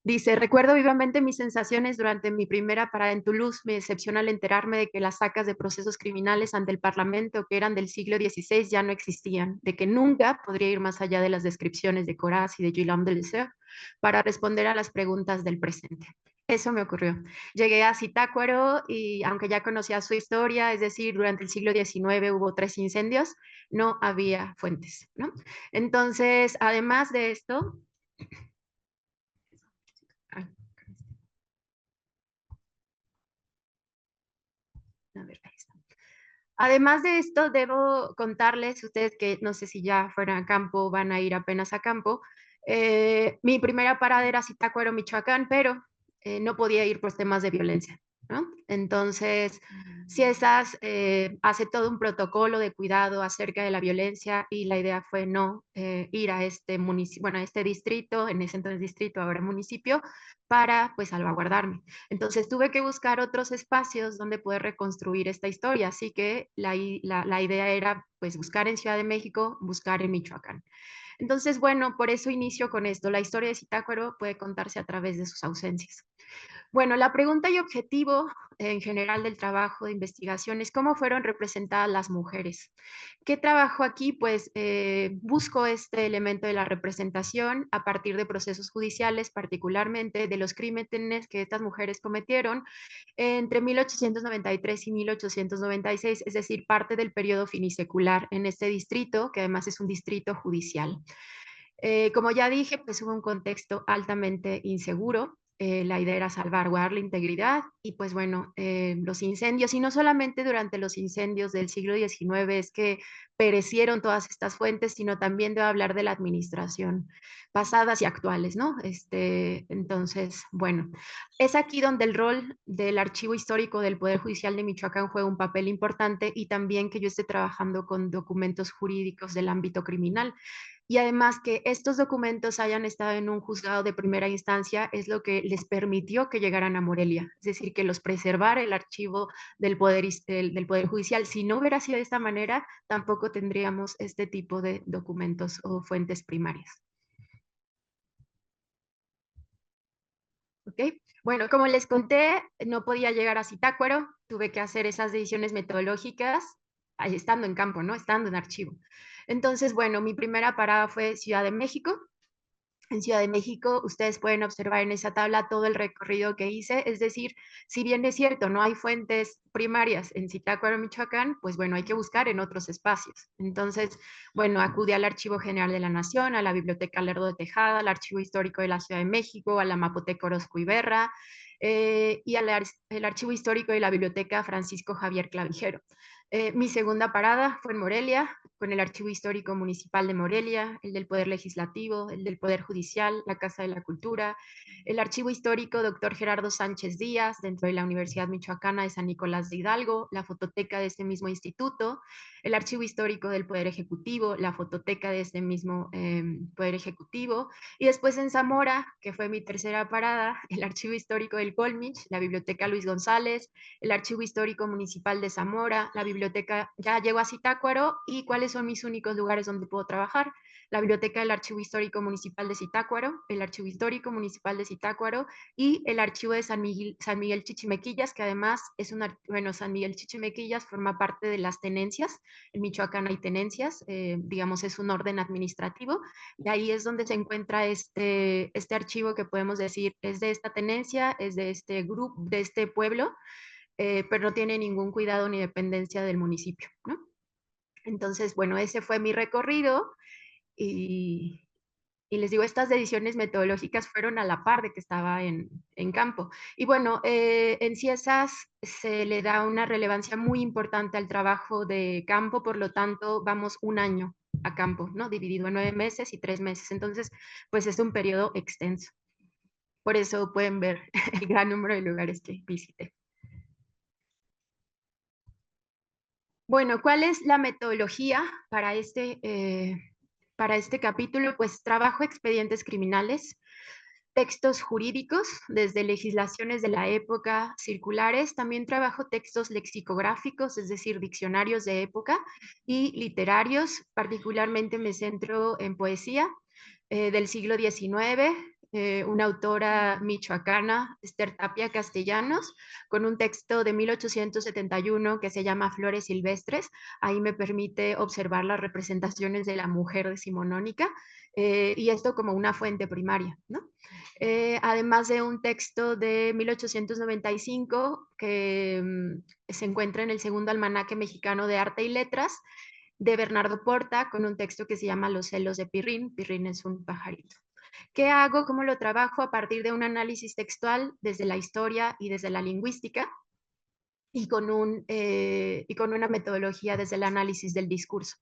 Dice, recuerdo vivamente mis sensaciones durante mi primera parada en Toulouse. Me decepciona al enterarme de que las sacas de procesos criminales ante el Parlamento, que eran del siglo XVI, ya no existían, de que nunca podría ir más allá de las descripciones de Coras y de Guillaume de Lesseps para responder a las preguntas del presente. Eso me ocurrió. Llegué a Zitácuaro y aunque ya conocía su historia, es decir, durante el siglo XIX hubo 3 incendios, no había fuentes, ¿no? Entonces, además de esto, a ver, ahí está. Además de esto, debo contarles, ustedes que no sé si ya fueron a campo, van a ir apenas a campo, mi primera parada era Zitácuaro, Michoacán, pero no podía ir por temas de violencia, ¿no? Entonces, CIESAS hace todo un protocolo de cuidado acerca de la violencia y la idea fue no ir a este municipio, bueno, a este distrito, en ese entonces distrito, ahora municipio, para pues salvaguardarme. Entonces tuve que buscar otros espacios donde poder reconstruir esta historia, así que la idea era pues buscar en Ciudad de México, buscar en Michoacán. Entonces, bueno, por eso inicio con esto. La historia de Zitácuaro puede contarse a través de sus ausencias. Bueno, la pregunta y objetivo en general del trabajo de investigación es cómo fueron representadas las mujeres. ¿Qué trabajo aquí? Pues busco este elemento de la representación a partir de procesos judiciales, particularmente de los crímenes que estas mujeres cometieron entre 1893 y 1896, es decir, parte del periodo finisecular en este distrito, que además es un distrito judicial. Como ya dije, pues hubo un contexto altamente inseguro. La idea era salvaguardar la integridad y pues bueno, los incendios, y no solamente durante los incendios del siglo XIX es que perecieron todas estas fuentes, sino también debo hablar de la administración pasadas y actuales, ¿no? Entonces, bueno, es aquí donde el rol del Archivo Histórico del Poder Judicial de Michoacán juega un papel importante y también que yo esté trabajando con documentos jurídicos del ámbito criminal. Y además que estos documentos hayan estado en un juzgado de primera instancia es lo que les permitió que llegaran a Morelia, es decir, que los preservara el archivo del Poder Judicial. Si no hubiera sido de esta manera, tampoco tendríamos este tipo de documentos o fuentes primarias. ¿Ok? Bueno, como les conté, no podía llegar a Zitácuaro, tuve que hacer esas decisiones metodológicas estando en campo, ¿no? Estando en archivo. Entonces, bueno, mi primera parada fue Ciudad de México. En Ciudad de México, ustedes pueden observar en esa tabla todo el recorrido que hice, es decir, si bien es cierto, no hay fuentes primarias en Zitácuaro, Michoacán, pues bueno, hay que buscar en otros espacios. Entonces, bueno, acudí al Archivo General de la Nación, a la Biblioteca Lerdo de Tejada, al Archivo Histórico de la Ciudad de México, a la Mapoteca Orozco Iberra, y al Archivo Histórico de la Biblioteca Francisco Javier Clavijero. Mi segunda parada fue en Morelia, con el Archivo Histórico Municipal de Morelia, el del Poder Legislativo, el del Poder Judicial, la Casa de la Cultura, el Archivo Histórico Dr. Gerardo Sánchez Díaz, dentro de la Universidad Michoacana de San Nicolás de Hidalgo, la fototeca de este mismo instituto, el Archivo Histórico del Poder Ejecutivo, la fototeca de este mismo Poder Ejecutivo, y después en Zamora, que fue mi tercera parada, el Archivo Histórico del Colmich, la Biblioteca Luis González, el Archivo Histórico Municipal de Zamora, la biblioteca, ya llego a Zitácuaro, y cuáles son mis únicos lugares donde puedo trabajar. La biblioteca del Archivo Histórico Municipal de Zitácuaro, el Archivo Histórico Municipal de Zitácuaro y el Archivo de San Miguel Chichimequillas, que además es bueno, San Miguel Chichimequillas forma parte de las tenencias. En Michoacán hay tenencias, digamos, es un orden administrativo, y ahí es donde se encuentra este archivo que podemos decir es de esta tenencia, es de este grupo, de este pueblo, pero no tiene ningún cuidado ni dependencia del municipio, ¿no? Entonces, bueno, ese fue mi recorrido y, les digo, estas decisiones metodológicas fueron a la par de que estaba en campo. Y bueno, en CIESAS se le da una relevancia muy importante al trabajo de campo, por lo tanto, vamos un año a campo, ¿no? Dividido en 9 meses y 3 meses. Entonces, pues es un periodo extenso. Por eso pueden ver el gran número de lugares que visité. Bueno, ¿cuál es la metodología para este capítulo? Pues trabajo expedientes criminales, textos jurídicos, desde legislaciones de la época, circulares, también trabajo textos lexicográficos, es decir, diccionarios de época, y literarios, particularmente me centro en poesía del siglo XIX, una autora michoacana, Esther Tapia Castellanos, con un texto de 1871 que se llama Flores Silvestres. Ahí me permite observar las representaciones de la mujer decimonónica, y esto como una fuente primaria, ¿no? Además de un texto de 1895 que se encuentra en el segundo almanaque mexicano de arte y letras, de Bernardo Porta, con un texto que se llama Los celos de Pirrín. Pirrín es un pajarito. ¿Qué hago? ¿Cómo lo trabajo? A partir de un análisis textual desde la historia y desde la lingüística, y con una metodología desde el análisis del discurso.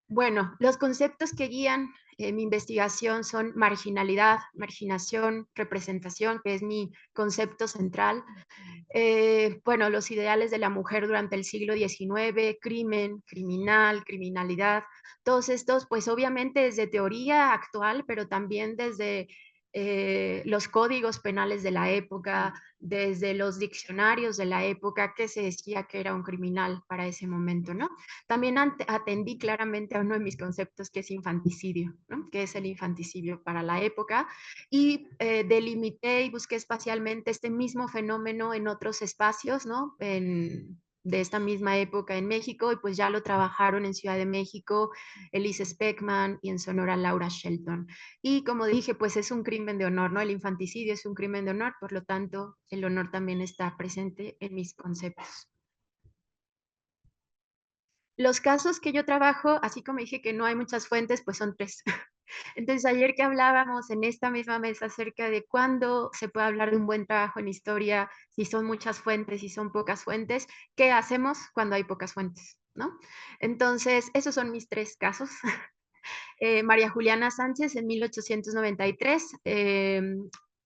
Bueno, los conceptos que guían mi investigación son marginalidad, marginación, representación, que es mi concepto central. Bueno, los ideales de la mujer durante el siglo XIX, crimen, criminal, criminalidad, todos estos, pues obviamente desde teoría actual, pero también desde los códigos penales de la época, desde los diccionarios de la época, que se decía que era un criminal para ese momento, ¿no? También atendí claramente a uno de mis conceptos, que es infanticidio, ¿no? Que es el infanticidio para la época, y delimité y busqué espacialmente este mismo fenómeno en otros espacios, ¿no? De esta misma época en México, y pues ya lo trabajaron en Ciudad de México Elise Speckman y en Sonora Laura Shelton. Y como dije, pues es un crimen de honor, ¿no? El infanticidio es un crimen de honor, por lo tanto, el honor también está presente en mis conceptos. Los casos que yo trabajo, así como dije que no hay muchas fuentes, pues son 3. Entonces, ayer que hablábamos en esta misma mesa acerca de cuándo se puede hablar de un buen trabajo en historia, si son muchas fuentes, si son pocas fuentes, ¿qué hacemos cuando hay pocas fuentes? ¿No? Entonces, esos son mis 3 casos. María Juliana Sánchez en 1893,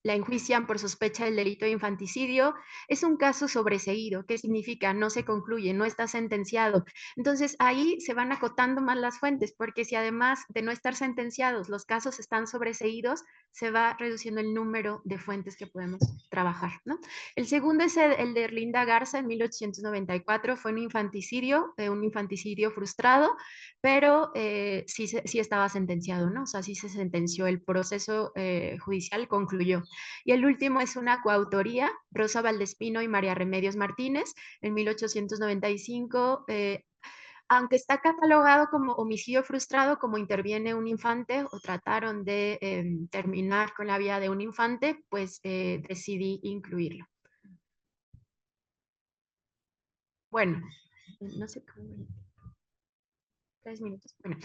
la enjuician por sospecha del delito de infanticidio. Es un caso sobreseído. ¿Qué significa? No se concluye, no está sentenciado. Entonces ahí se van acotando más las fuentes, porque si además de no estar sentenciados los casos están sobreseídos, se va reduciendo el número de fuentes que podemos trabajar, ¿no? El segundo es el de Erlinda Garza en 1894, fue un infanticidio frustrado, pero sí estaba sentenciado, ¿no? O sea, sí se sentenció, el proceso judicial concluyó. Y el último es una coautoría, Rosa Valdespino y María Remedios Martínez, en 1895, aunque está catalogado como homicidio frustrado, como interviene un infante o trataron de terminar con la vida de un infante, pues decidí incluirlo. Bueno, no sé cómo... 3 minutos. Bueno,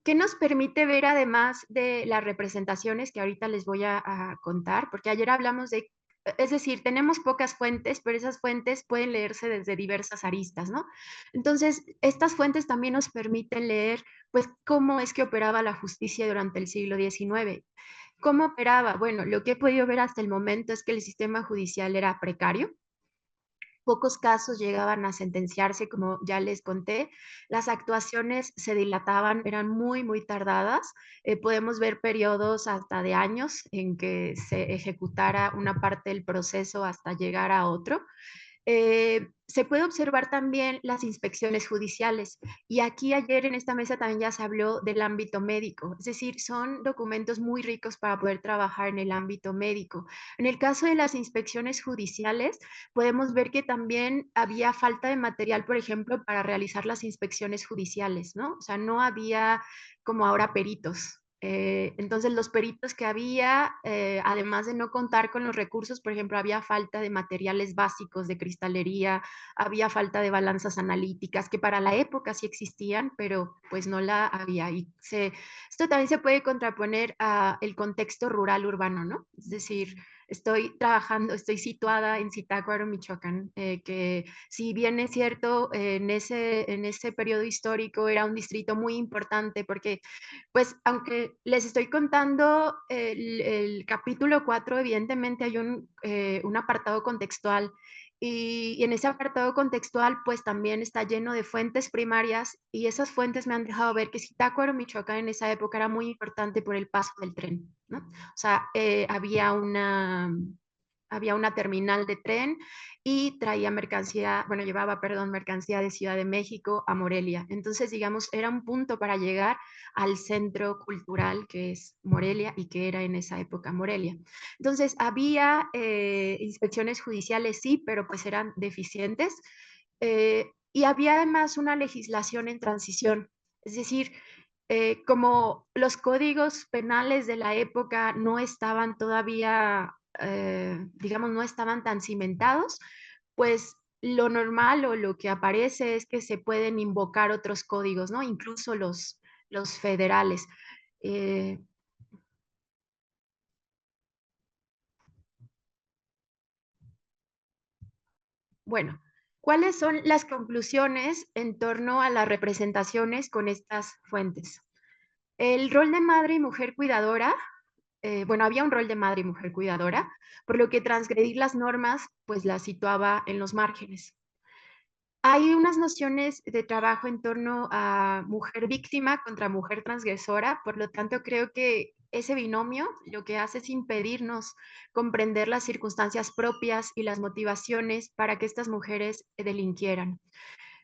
¿qué nos permite ver además de las representaciones que ahorita les voy a contar? Porque ayer hablamos de, es decir, tenemos pocas fuentes, pero esas fuentes pueden leerse desde diversas aristas, ¿no? Entonces, estas fuentes también nos permiten leer, pues, cómo es que operaba la justicia durante el siglo XIX. ¿Cómo operaba? Bueno, lo que he podido ver hasta el momento es que el sistema judicial era precario. Pocos casos llegaban a sentenciarse, como ya les conté. Las actuaciones se dilataban, eran muy, muy tardadas. Podemos ver periodos hasta de años en que se ejecutara una parte del proceso hasta llegar a otro. Se puede observar también las inspecciones judiciales. Y aquí ayer en esta mesa también ya se habló del ámbito médico. Es decir, son documentos muy ricos para poder trabajar en el ámbito médico. En el caso de las inspecciones judiciales, podemos ver que también había falta de material, por ejemplo, para realizar las inspecciones judiciales, ¿no? O sea, no había como ahora peritos. Entonces los peritos que había, además de no contar con los recursos, por ejemplo, había falta de materiales básicos de cristalería, había falta de balanzas analíticas, que para la época sí existían, pero pues no la había. Esto también se puede contraponer a el contexto rural urbano, ¿no? Es decir, estoy situada en Zitácuaro, Michoacán, que si bien es cierto, en ese periodo histórico era un distrito muy importante porque pues aunque les estoy contando el capítulo 4, evidentemente hay un apartado contextual y en ese apartado contextual pues también está lleno de fuentes primarias y esas fuentes me han dejado ver que Zitácuaro, Michoacán en esa época era muy importante por el paso del tren, ¿no? O sea, había una terminal de tren y traía mercancía, bueno, llevaba, perdón, mercancía de Ciudad de México a Morelia. Entonces, digamos, era un punto para llegar al centro cultural que es Morelia y que era en esa época Morelia. Entonces, había inspecciones judiciales, sí, pero pues eran deficientes. Y había además una legislación en transición, es decir, como los códigos penales de la época no estaban todavía, digamos, no estaban tan cimentados, pues lo normal o lo que aparece es que se pueden invocar otros códigos, ¿no? Incluso los federales. Eh, bueno, ¿cuáles son las conclusiones en torno a las representaciones con estas fuentes? El rol de madre y mujer cuidadora, bueno, había un rol de madre y mujer cuidadora, por lo que transgredir las normas, pues la situaba en los márgenes. Hay unas nociones de trabajo en torno a mujer víctima contra mujer transgresora, por lo tanto creo que ese binomio lo que hace es impedirnos comprender las circunstancias propias y las motivaciones para que estas mujeres delinquieran.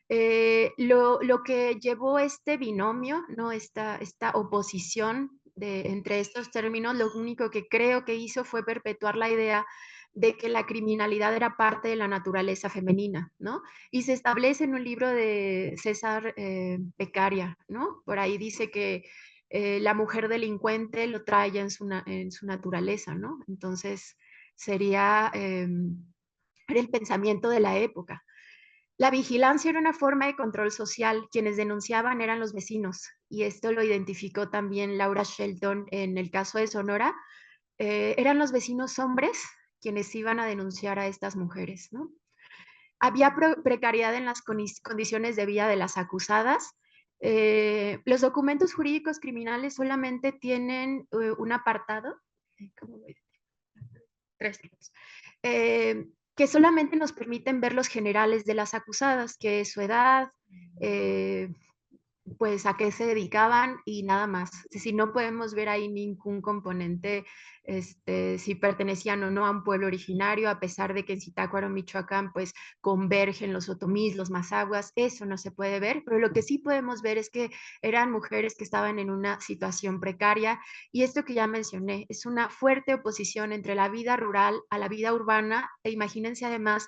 Lo que llevó este binomio, ¿no? esta oposición entre estos términos, lo único que creo que hizo fue perpetuar la idea de que la criminalidad era parte de la naturaleza femenina, ¿no? Y se establece en un libro de César Beccaria, ¿no? Por ahí dice que la mujer delincuente lo trae ya en su naturaleza, ¿no? Entonces sería, era el pensamiento de la época. La vigilancia era una forma de control social. Quienes denunciaban eran los vecinos, y esto lo identificó también Laura Shelton en el caso de Sonora. Eran los vecinos hombres quienes iban a denunciar a estas mujeres, ¿no? Había precariedad en las condiciones de vida de las acusadas. Los documentos jurídicos criminales solamente tienen un apartado, ¿cómo voy? 3 tipos, que solamente nos permiten ver los generales de las acusadas, que es su edad, pues a qué se dedicaban y nada más. Es decir, no podemos ver ahí ningún componente, si pertenecían o no a un pueblo originario, a pesar de que en Zitácuaro, Michoacán, pues convergen los otomís, los mazahuas, eso no se puede ver, pero lo que sí podemos ver es que eran mujeres que estaban en una situación precaria, y esto que ya mencioné, es una fuerte oposición entre la vida rural a la vida urbana, e imagínense además,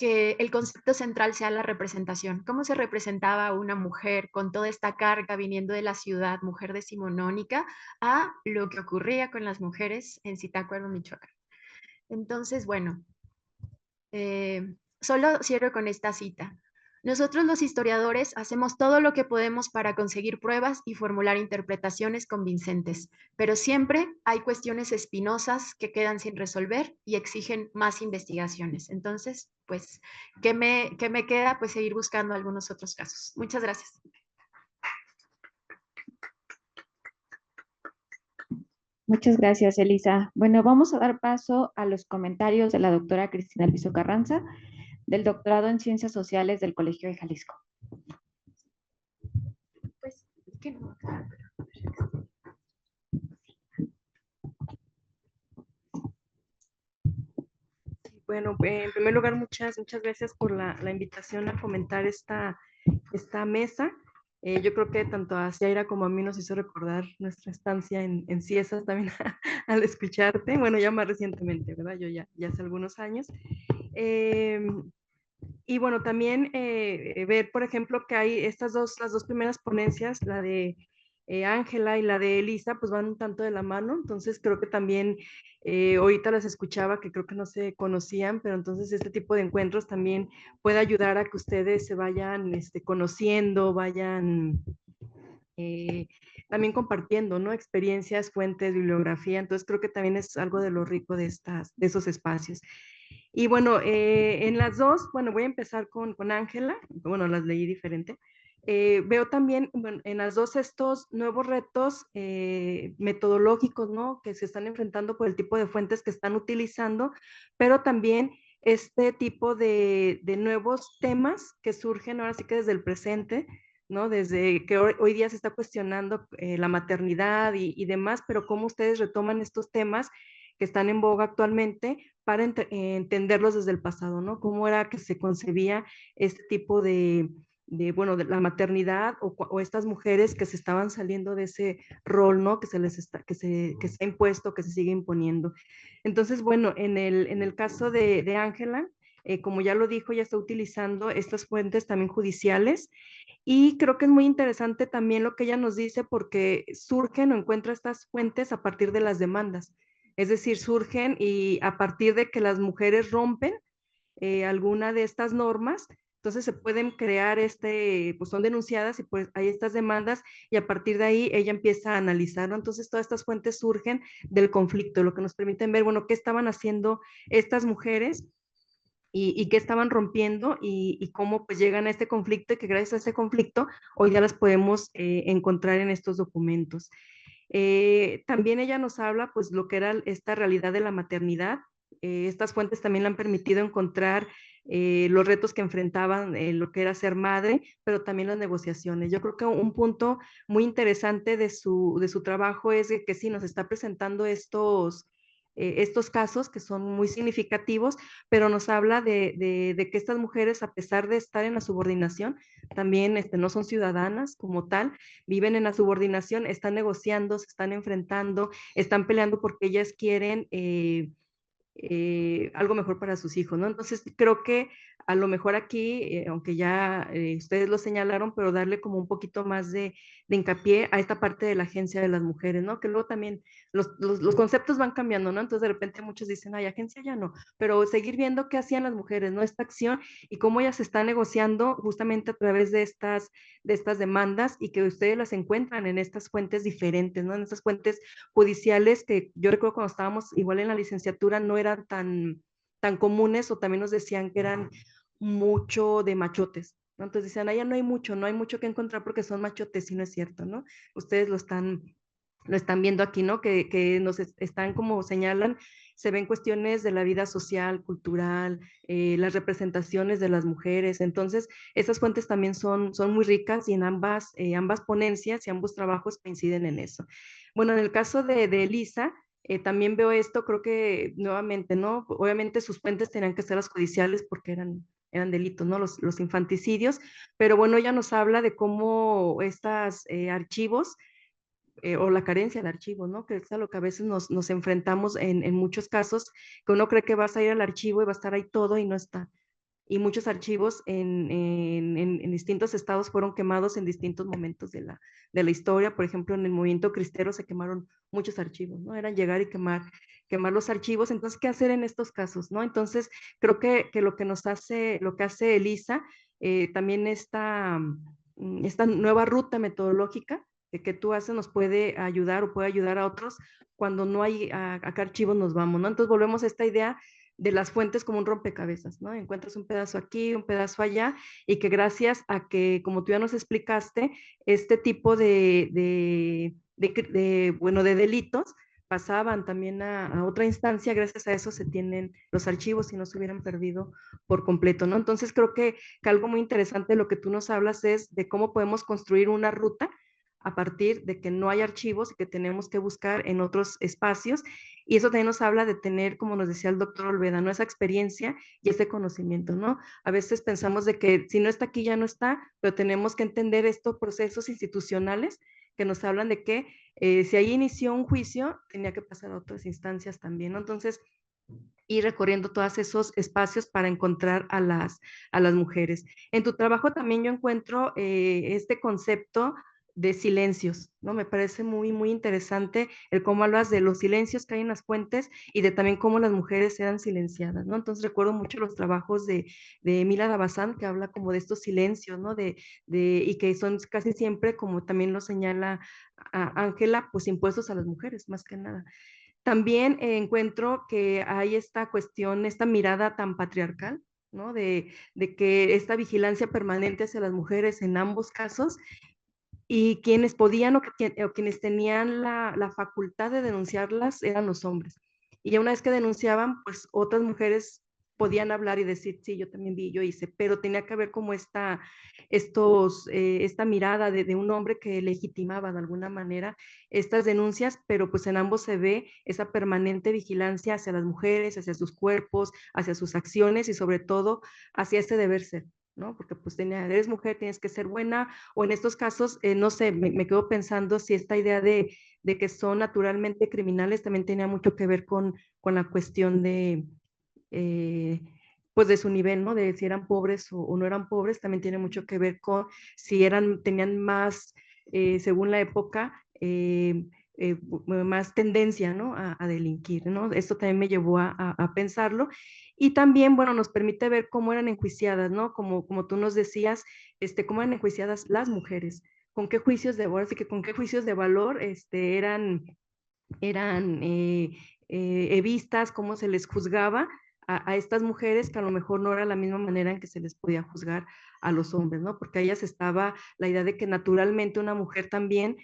que el concepto central sea la representación. ¿Cómo se representaba a una mujer con toda esta carga viniendo de la ciudad, mujer decimonónica, a lo que ocurría con las mujeres en Zitácuaro, Michoacán? Entonces, bueno, solo cierro con esta cita. Nosotros los historiadores hacemos todo lo que podemos para conseguir pruebas y formular interpretaciones convincentes, pero siempre hay cuestiones espinosas que quedan sin resolver y exigen más investigaciones. Entonces, pues, ¿qué me queda? Pues seguir buscando algunos otros casos. Muchas gracias. Muchas gracias, Elisa. Bueno, vamos a dar paso a los comentarios de la doctora Cristina Alviso Carranza, del doctorado en Ciencias Sociales del Colegio de Jalisco. Pues, ¿qué no? Bueno, en primer lugar, muchas gracias por la invitación a comentar esta mesa. Yo creo que tanto a Ciaira como a mí nos hizo recordar nuestra estancia en Ciesas también al escucharte. Bueno, ya más recientemente, ¿verdad? Yo ya hace algunos años. Y bueno, también ver, por ejemplo, que hay las dos primeras ponencias, la de Ángela y la de Elisa, pues van un tanto de la mano. Entonces creo que también ahorita las escuchaba, que creo que no se conocían, pero entonces este tipo de encuentros también puede ayudar a que ustedes se vayan conociendo, vayan también compartiendo, ¿no? Experiencias, fuentes, bibliografía. Entonces creo que también es algo de lo rico de esos espacios. Y bueno, en las dos, bueno, voy a empezar con Ángela, bueno, las leí diferente. Veo también, bueno, en las dos estos nuevos retos metodológicos, ¿no? Que se están enfrentando por el tipo de fuentes que están utilizando, pero también este tipo de nuevos temas que surgen ahora sí que desde el presente, ¿no? Desde que hoy día se está cuestionando la maternidad y demás, pero cómo ustedes retoman estos temas que están en boga actualmente para entenderlos desde el pasado, ¿no? Cómo era que se concebía este tipo bueno, de la maternidad o estas mujeres que se estaban saliendo de ese rol, ¿no? Que se ha impuesto, que se sigue imponiendo. Entonces, bueno, en el caso de Ángela, como ya lo dijo, ya está utilizando estas fuentes también judiciales, y creo que es muy interesante también lo que ella nos dice, porque surgen o encuentra estas fuentes a partir de las demandas. Es decir, surgen y a partir de que las mujeres rompen alguna de estas normas, entonces se pueden crear, pues son denunciadas y pues hay estas demandas, y a partir de ahí ella empieza a analizar, ¿no? Entonces todas estas fuentes surgen del conflicto, lo que nos permiten ver, bueno, qué estaban haciendo estas mujeres y qué estaban rompiendo y cómo pues llegan a este conflicto, y que gracias a este conflicto hoy ya las podemos encontrar en estos documentos. También ella nos habla pues lo que era esta realidad de la maternidad. Estas fuentes también le han permitido encontrar los retos que enfrentaban lo que era ser madre, pero también las negociaciones. Yo creo que un punto muy interesante de su trabajo es que sí nos está presentando estos casos que son muy significativos, pero nos habla de que estas mujeres, a pesar de estar en la subordinación, también no son ciudadanas como tal, viven en la subordinación, están negociando, se están enfrentando, están peleando porque ellas quieren algo mejor para sus hijos, ¿no? Entonces creo que a lo mejor aquí, aunque ya ustedes lo señalaron, pero darle como un poquito más de hincapié a esta parte de la agencia de las mujeres, ¿no? Que luego también los conceptos van cambiando, ¿no? Entonces de repente muchos dicen, ay, agencia ya no, pero seguir viendo qué hacían las mujeres, ¿no? Esta acción y cómo ellas se están negociando justamente a través de estas demandas y que ustedes las encuentran en estas fuentes diferentes, ¿no? En estas fuentes judiciales que yo recuerdo cuando estábamos igual en la licenciatura no eran tan comunes, o también nos decían que eran mucho de machotes, ¿no? Entonces decían, allá no hay mucho que encontrar porque son machotes, y no es cierto, ¿no? Ustedes lo están viendo aquí, ¿no? Que nos están, como señalan, se ven cuestiones de la vida social, cultural, las representaciones de las mujeres. Entonces, esas fuentes también son muy ricas, y en ambas ponencias y ambos trabajos coinciden en eso. Bueno, en el caso de Elisa, también veo esto, creo que nuevamente, ¿no? Obviamente sus fuentes tenían que ser las judiciales porque eran delitos, ¿no? Los infanticidios, pero bueno, ella nos habla de cómo estos archivos, o la carencia de archivos, ¿no? Que es a lo que a veces nos enfrentamos en muchos casos, que uno cree que vas a ir al archivo y va a estar ahí todo y no está. Y muchos archivos en distintos estados fueron quemados en distintos momentos de la historia. Por ejemplo, en el movimiento cristero se quemaron muchos archivos, ¿no? Era llegar y quemar los archivos. Entonces, ¿qué hacer en estos casos, no? Entonces, creo que lo que hace Elisa, también esta nueva ruta metodológica que tú haces nos puede ayudar, o puede ayudar a otros cuando no hay a qué archivos nos vamos, ¿no? Entonces volvemos a esta idea de las fuentes como un rompecabezas, ¿no? Encuentras un pedazo aquí, un pedazo allá, y que gracias a que, como tú ya nos explicaste, este tipo de delitos pasaban también a otra instancia, gracias a eso se tienen los archivos y no se hubieran perdido por completo, ¿no? Entonces creo que algo muy interesante de lo que tú nos hablas es de cómo podemos construir una ruta a partir de que no hay archivos y que tenemos que buscar en otros espacios. Y eso también nos habla de tener, como nos decía el doctor Olveda, ¿no? Esa experiencia y ese conocimiento, ¿no? A veces pensamos de que si no está aquí ya no está, pero tenemos que entender estos procesos institucionales que nos hablan de que si ahí inició un juicio, tenía que pasar a otras instancias también, ¿no? Entonces, ir recorriendo todos esos espacios para encontrar a las mujeres. En tu trabajo también yo encuentro este concepto de silencios, ¿no? Me parece muy interesante el cómo hablas de los silencios que hay en las fuentes y de también cómo las mujeres eran silenciadas, ¿no? Entonces recuerdo mucho los trabajos de Mila Dabazán, que habla como de estos silencios, ¿no? Y que son casi siempre, como también lo señala Ángela, pues impuestos a las mujeres, más que nada. También encuentro que hay esta cuestión, esta mirada tan patriarcal, ¿no? De que esta vigilancia permanente hacia las mujeres en ambos casos, y quienes podían o quienes tenían la facultad de denunciarlas eran los hombres. Y ya una vez que denunciaban, pues otras mujeres podían hablar y decir, sí, yo también vi, yo hice, pero tenía que haber como esta mirada de un hombre que legitimaba de alguna manera estas denuncias, pero pues en ambos se ve esa permanente vigilancia hacia las mujeres, hacia sus cuerpos, hacia sus acciones y sobre todo hacia ese deber ser, ¿no? Porque pues eres mujer, tienes que ser buena, o en estos casos, no sé, me quedo pensando si esta idea de que son naturalmente criminales también tenía mucho que ver con la cuestión eh, pues de su nivel, ¿no? De si eran pobres o no eran pobres, también tiene mucho que ver con si tenían más, según la época, más tendencia, ¿no? A delinquir, ¿no? Esto también me llevó a pensarlo. Y también, bueno, nos permite ver cómo eran enjuiciadas, ¿no? Como tú nos decías, cómo eran enjuiciadas las mujeres, con qué juicios de valor, así que con qué juicios de valor eran vistas, cómo se les juzgaba a estas mujeres, que a lo mejor no era la misma manera en que se les podía juzgar a los hombres, ¿no? Porque a ellas estaba la idea de que naturalmente una mujer también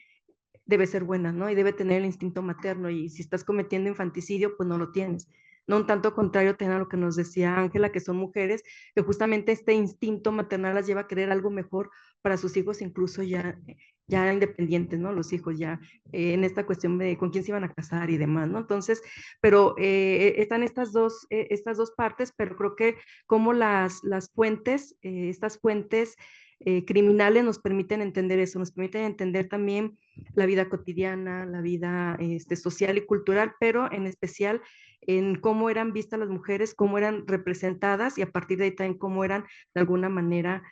debe ser buena, ¿no? Y debe tener el instinto materno, y si estás cometiendo infanticidio, pues no lo tienes. No un tanto contrario a lo que nos decía Ángela, que son mujeres que justamente este instinto maternal las lleva a querer algo mejor para sus hijos, incluso ya independientes, ¿no? Los hijos ya en esta cuestión de con quién se iban a casar y demás, ¿no? Entonces, pero están estas dos partes, pero creo que como las fuentes, estas fuentes criminales nos permiten entender eso, nos permiten entender también la vida cotidiana, la vida social y cultural, pero en especial en cómo eran vistas las mujeres, cómo eran representadas y a partir de ahí también cómo eran de alguna manera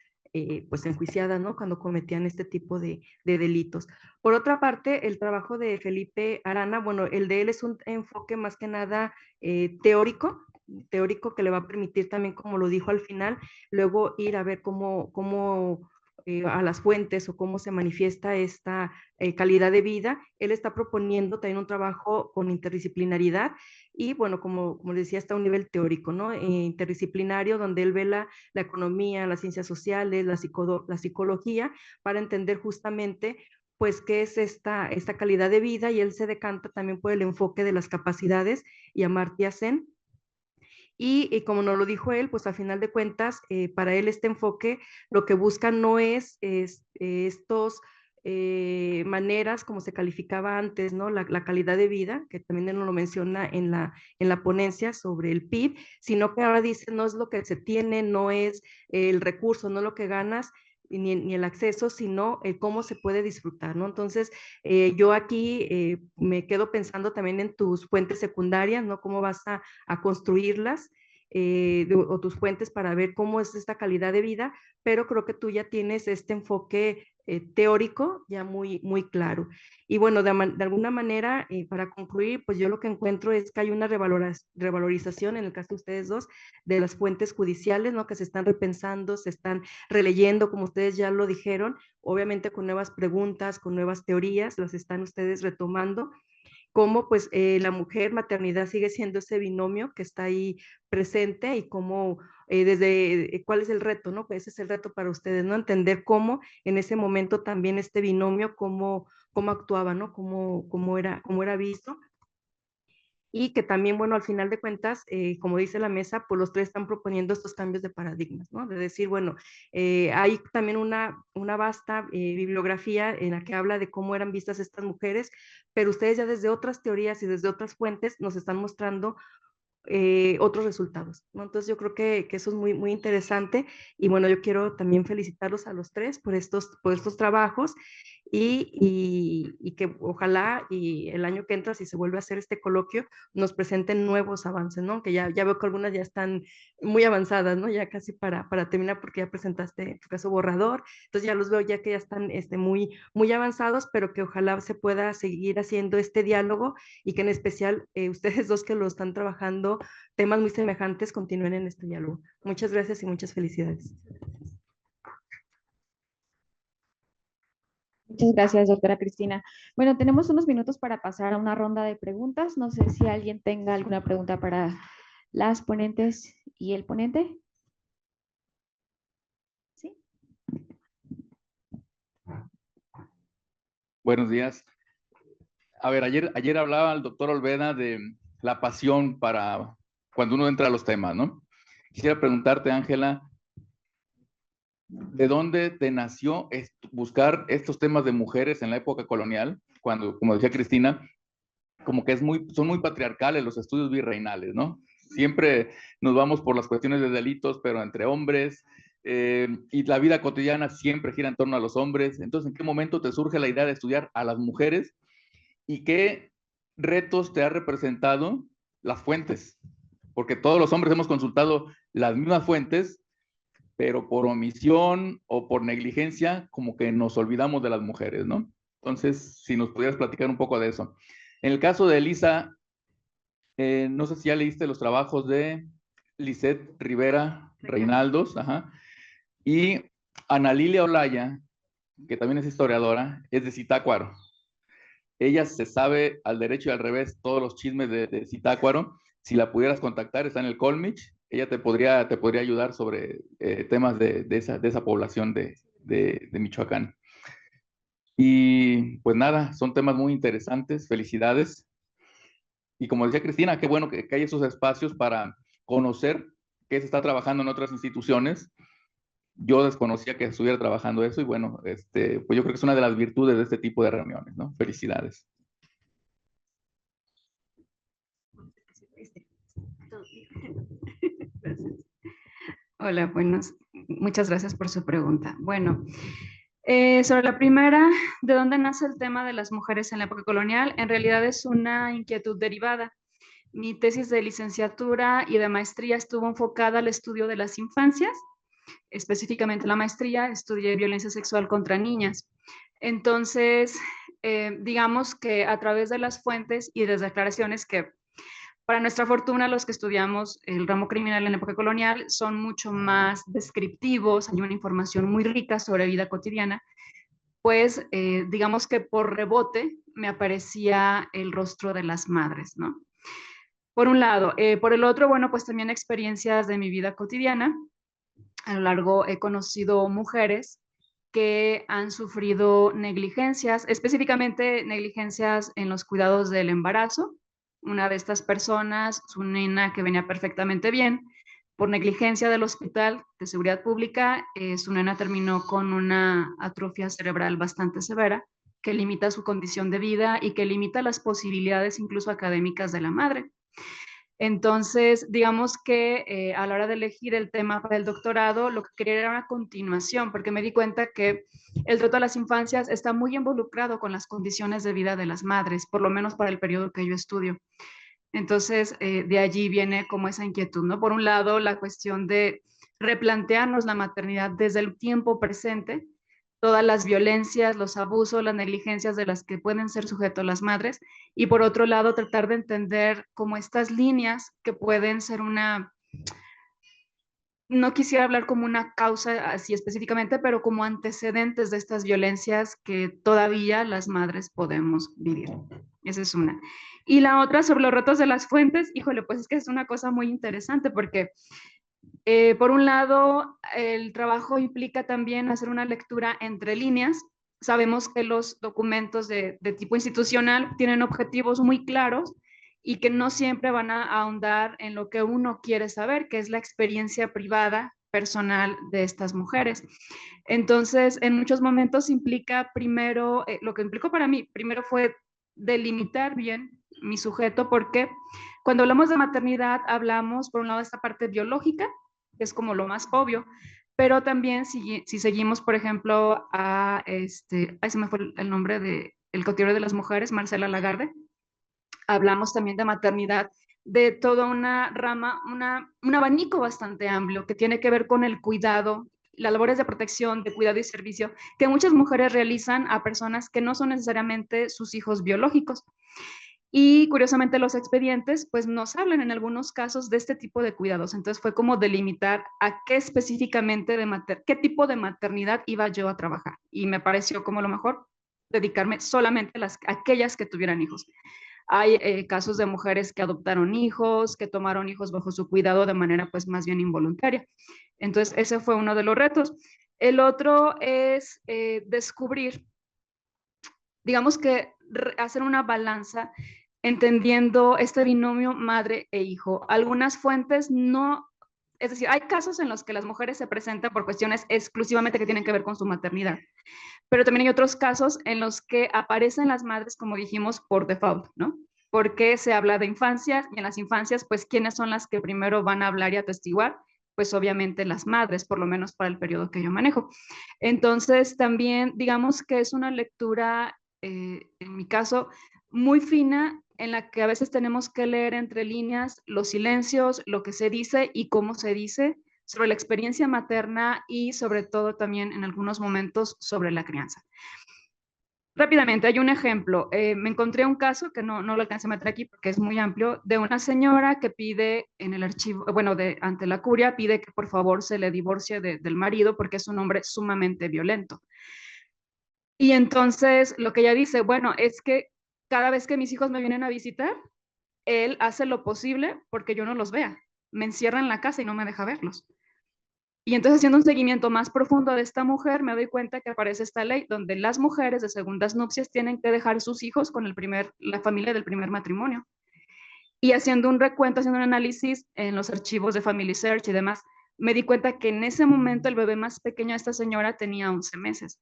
pues enjuiciadas, ¿no? Cuando cometían este tipo de delitos. Por otra parte, el trabajo de Felipe Arana, bueno, el de él es un enfoque más que nada teórico que le va a permitir también, como lo dijo al final, luego ir a ver cómo a las fuentes o cómo se manifiesta esta calidad de vida. Él está proponiendo también un trabajo con interdisciplinaridad y, bueno, como decía, está a un nivel teórico, ¿no? Interdisciplinario, donde él ve la economía, las ciencias sociales, la psicología, para entender justamente pues qué es esta calidad de vida, y él se decanta también por el enfoque de las capacidades y Amartya Sen. Y como nos lo dijo él, pues a final de cuentas, para él este enfoque lo que busca no es estos maneras como se calificaba antes, ¿no? La calidad de vida, que también él nos lo menciona en la ponencia sobre el PIB, sino que ahora dice, no es lo que se tiene, no es el recurso, no lo que ganas, ni el acceso, sino el cómo se puede disfrutar, ¿no? Entonces, yo aquí me quedo pensando también en tus fuentes secundarias, ¿no? Cómo vas a construirlas o tus fuentes para ver cómo es esta calidad de vida, pero creo que tú ya tienes este enfoque teórico ya muy claro. Y bueno, de alguna manera, para concluir, pues yo lo que encuentro es que hay una revalorización, en el caso de ustedes dos, de las fuentes judiciales, ¿no? Que se están repensando, se están releyendo, como ustedes ya lo dijeron, obviamente con nuevas preguntas, con nuevas teorías, las están ustedes retomando, cómo pues la mujer, maternidad sigue siendo ese binomio que está ahí presente y cómo cuál es el reto, ¿no? Pues ese es el reto para ustedes, ¿no? Entender cómo en ese momento también este binomio, cómo actuaba, ¿no? Cómo era visto. Y que también, bueno, al final de cuentas, como dice la mesa, pues los tres están proponiendo estos cambios de paradigmas, ¿no? De decir, bueno, hay también una vasta bibliografía en la que habla de cómo eran vistas estas mujeres, pero ustedes ya desde otras teorías y desde otras fuentes nos están mostrando otros resultados, ¿no? Entonces yo creo que eso es muy interesante y bueno, yo quiero también felicitarlos a los tres por estos trabajos y que ojalá y el año que entra, si se vuelve a hacer este coloquio, nos presenten nuevos avances, ¿no? Que ya veo que algunas ya están muy avanzadas, ¿no? Ya casi para terminar, porque ya presentaste en tu caso borrador, entonces ya los veo ya que ya están muy avanzados, pero que ojalá se pueda seguir haciendo este diálogo y que en especial ustedes dos que lo están trabajando temas muy semejantes continúen en este diálogo. Muchas gracias y muchas felicidades. Muchas gracias, doctora Cristina. Bueno, tenemos unos minutos para pasar a una ronda de preguntas. No sé si alguien tenga alguna pregunta para las ponentes y el ponente. ¿Sí? Buenos días. A ver, ayer hablaba el doctor Olveda de la pasión para cuando uno entra a los temas, ¿no? Quisiera preguntarte, Ángela, ¿de dónde te nació buscar estos temas de mujeres en la época colonial? Cuando, como decía Cristina, como que son muy patriarcales los estudios virreinales, ¿no? Siempre nos vamos por las cuestiones de delitos, pero entre hombres, y la vida cotidiana siempre gira en torno a los hombres. Entonces, ¿en qué momento te surge la idea de estudiar a las mujeres y qué retos te ha representado las fuentes? Porque todos los hombres hemos consultado las mismas fuentes, pero por omisión o por negligencia, como que nos olvidamos de las mujeres, ¿no? Entonces, si nos pudieras platicar un poco de eso. En el caso de Elisa, no sé si ya leíste los trabajos de Lisette Rivera Reinaldos, ajá, y Ana Lilia Olaya, que también es historiadora, es de Zitácuaro. Ella se sabe al derecho y al revés todos los chismes de Zitácuaro. Si la pudieras contactar, está en el Colmich. Ella te podría ayudar sobre temas de esa población de Michoacán. Y pues nada, son temas muy interesantes. Felicidades. Y como decía Cristina, qué bueno que hay esos espacios para conocer qué se está trabajando en otras instituciones. Yo desconocía que estuviera trabajando eso y bueno, pues yo creo que es una de las virtudes de este tipo de reuniones, ¿no? Felicidades. Hola, Muchas gracias por su pregunta. Bueno, sobre la primera, ¿de dónde nace el tema de las mujeres en la época colonial? En realidad es una inquietud derivada. Mi tesis de licenciatura y de maestría estuvo enfocada al estudio de las infancias. Específicamente la maestría, estudié violencia sexual contra niñas. Entonces, digamos que a través de las fuentes y de declaraciones que, para nuestra fortuna, los que estudiamos el ramo criminal en la época colonial son mucho más descriptivos, hay una información muy rica sobre vida cotidiana, pues digamos que por rebote me aparecía el rostro de las madres, ¿no? Por un lado. Por el otro, bueno, pues también experiencias de mi vida cotidiana. A lo largo he conocido mujeres que han sufrido negligencias, específicamente negligencias en los cuidados del embarazo. Una de estas personas, su nena que venía perfectamente bien, por negligencia del hospital de seguridad pública, su nena terminó con una atrofia cerebral bastante severa que limita su condición de vida y que limita las posibilidades incluso académicas de la madre. Entonces, digamos que a la hora de elegir el tema para el doctorado, lo que quería era una continuación, porque me di cuenta que el trato a las infancias está muy involucrado con las condiciones de vida de las madres, por lo menos para el periodo que yo estudio. Entonces, de allí viene como esa inquietud, ¿no? Por un lado, la cuestión de replantearnos la maternidad desde el tiempo presente, todas las violencias, los abusos, las negligencias de las que pueden ser sujetos las madres, y por otro lado, tratar de entender como estas líneas que pueden ser una, no quisiera hablar como una causa así específicamente, pero como antecedentes de estas violencias que todavía las madres podemos vivir. Esa es una. Y la otra, sobre los retos de las fuentes, híjole, pues es que es una cosa muy interesante porque por un lado, el trabajo implica también hacer una lectura entre líneas. Sabemos que los documentos de tipo institucional tienen objetivos muy claros y que no siempre van a ahondar en lo que uno quiere saber, que es la experiencia privada, personal de estas mujeres. Entonces, en muchos momentos implica primero, lo que implicó para mí, primero fue delimitar bien mi sujeto, porque cuando hablamos de maternidad hablamos, por un lado, de esta parte biológica, que es como lo más obvio, pero también si seguimos, por ejemplo, ahí se me fue el nombre de el cotidiano de las mujeres, Marcela Lagarde, hablamos también de maternidad, de toda una rama, un abanico bastante amplio que tiene que ver con el cuidado, las labores de protección, de cuidado y servicio que muchas mujeres realizan a personas que no son necesariamente sus hijos biológicos. Y curiosamente los expedientes pues nos hablan en algunos casos de este tipo de cuidados. Entonces fue como delimitar a qué específicamente qué tipo de maternidad iba yo a trabajar. Y me pareció como lo mejor dedicarme solamente a aquellas que tuvieran hijos. Hay casos de mujeres que adoptaron hijos, que tomaron hijos bajo su cuidado de manera pues más bien involuntaria. Entonces ese fue uno de los retos. El otro es descubrir, digamos que hacer una balanza entendiendo este binomio madre e hijo. Algunas fuentes no, es decir, hay casos en los que las mujeres se presentan por cuestiones exclusivamente que tienen que ver con su maternidad, pero también hay otros casos en los que aparecen las madres, como dijimos, por default, ¿no? Porque se habla de infancias y en las infancias, pues, ¿quiénes son las que primero van a hablar y atestiguar? Pues obviamente las madres, por lo menos para el periodo que yo manejo. Entonces, también digamos que es una lectura, en mi caso, muy fina, en la que a veces tenemos que leer entre líneas los silencios, lo que se dice y cómo se dice sobre la experiencia materna y sobre todo también en algunos momentos sobre la crianza. Rápidamente, hay un ejemplo. Me encontré un caso que no lo alcancé a meter aquí porque es muy amplio, de una señora que pide en el archivo, bueno, ante la curia, pide que por favor se le divorcie del marido porque es un hombre sumamente violento. Y entonces lo que ella dice, bueno, es que cada vez que mis hijos me vienen a visitar, él hace lo posible porque yo no los vea. Me encierra en la casa y no me deja verlos. Y entonces, haciendo un seguimiento más profundo de esta mujer, me doy cuenta que aparece esta ley donde las mujeres de segundas nupcias tienen que dejar sus hijos con la familia del primer matrimonio. Y haciendo un recuento, haciendo un análisis en los archivos de Family Search y demás, me di cuenta que en ese momento el bebé más pequeño de esta señora tenía 11 meses.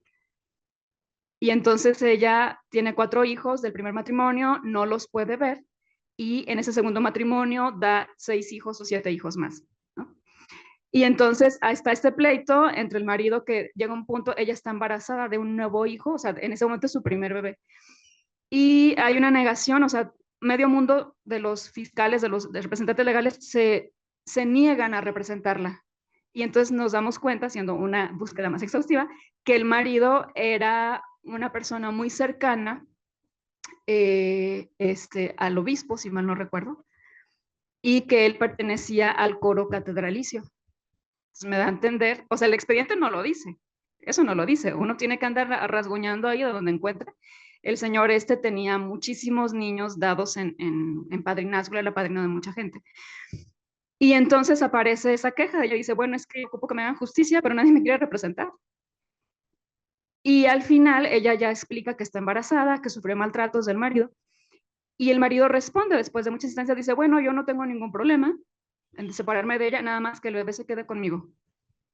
Y entonces ella tiene 4 hijos del primer matrimonio, no los puede ver, y en ese segundo matrimonio da 6 hijos o 7 hijos más, ¿no? Y entonces ahí está este pleito entre el marido, que llega un punto, ella está embarazada de un nuevo hijo, o sea, en ese momento es su primer bebé. Y hay una negación, o sea, medio mundo de los fiscales, de los representantes legales, se niegan a representarla. Y entonces nos damos cuenta, haciendo una búsqueda más exhaustiva, que el marido era una persona muy cercana al obispo, si mal no recuerdo, y que él pertenecía al coro catedralicio. Entonces me da a entender, o sea, el expediente no lo dice, eso no lo dice, uno tiene que andar rasguñando ahí de donde encuentre. El señor tenía muchísimos niños dados en padrinazgo, era padrino de mucha gente. Y entonces aparece esa queja, ella dice, bueno, es que ocupo que me hagan justicia, pero nadie me quiere representar. Y al final ella ya explica que está embarazada, que sufrió maltratos del marido, y el marido responde después de muchas instancias, dice, bueno, yo no tengo ningún problema en separarme de ella, nada más que el bebé se quede conmigo.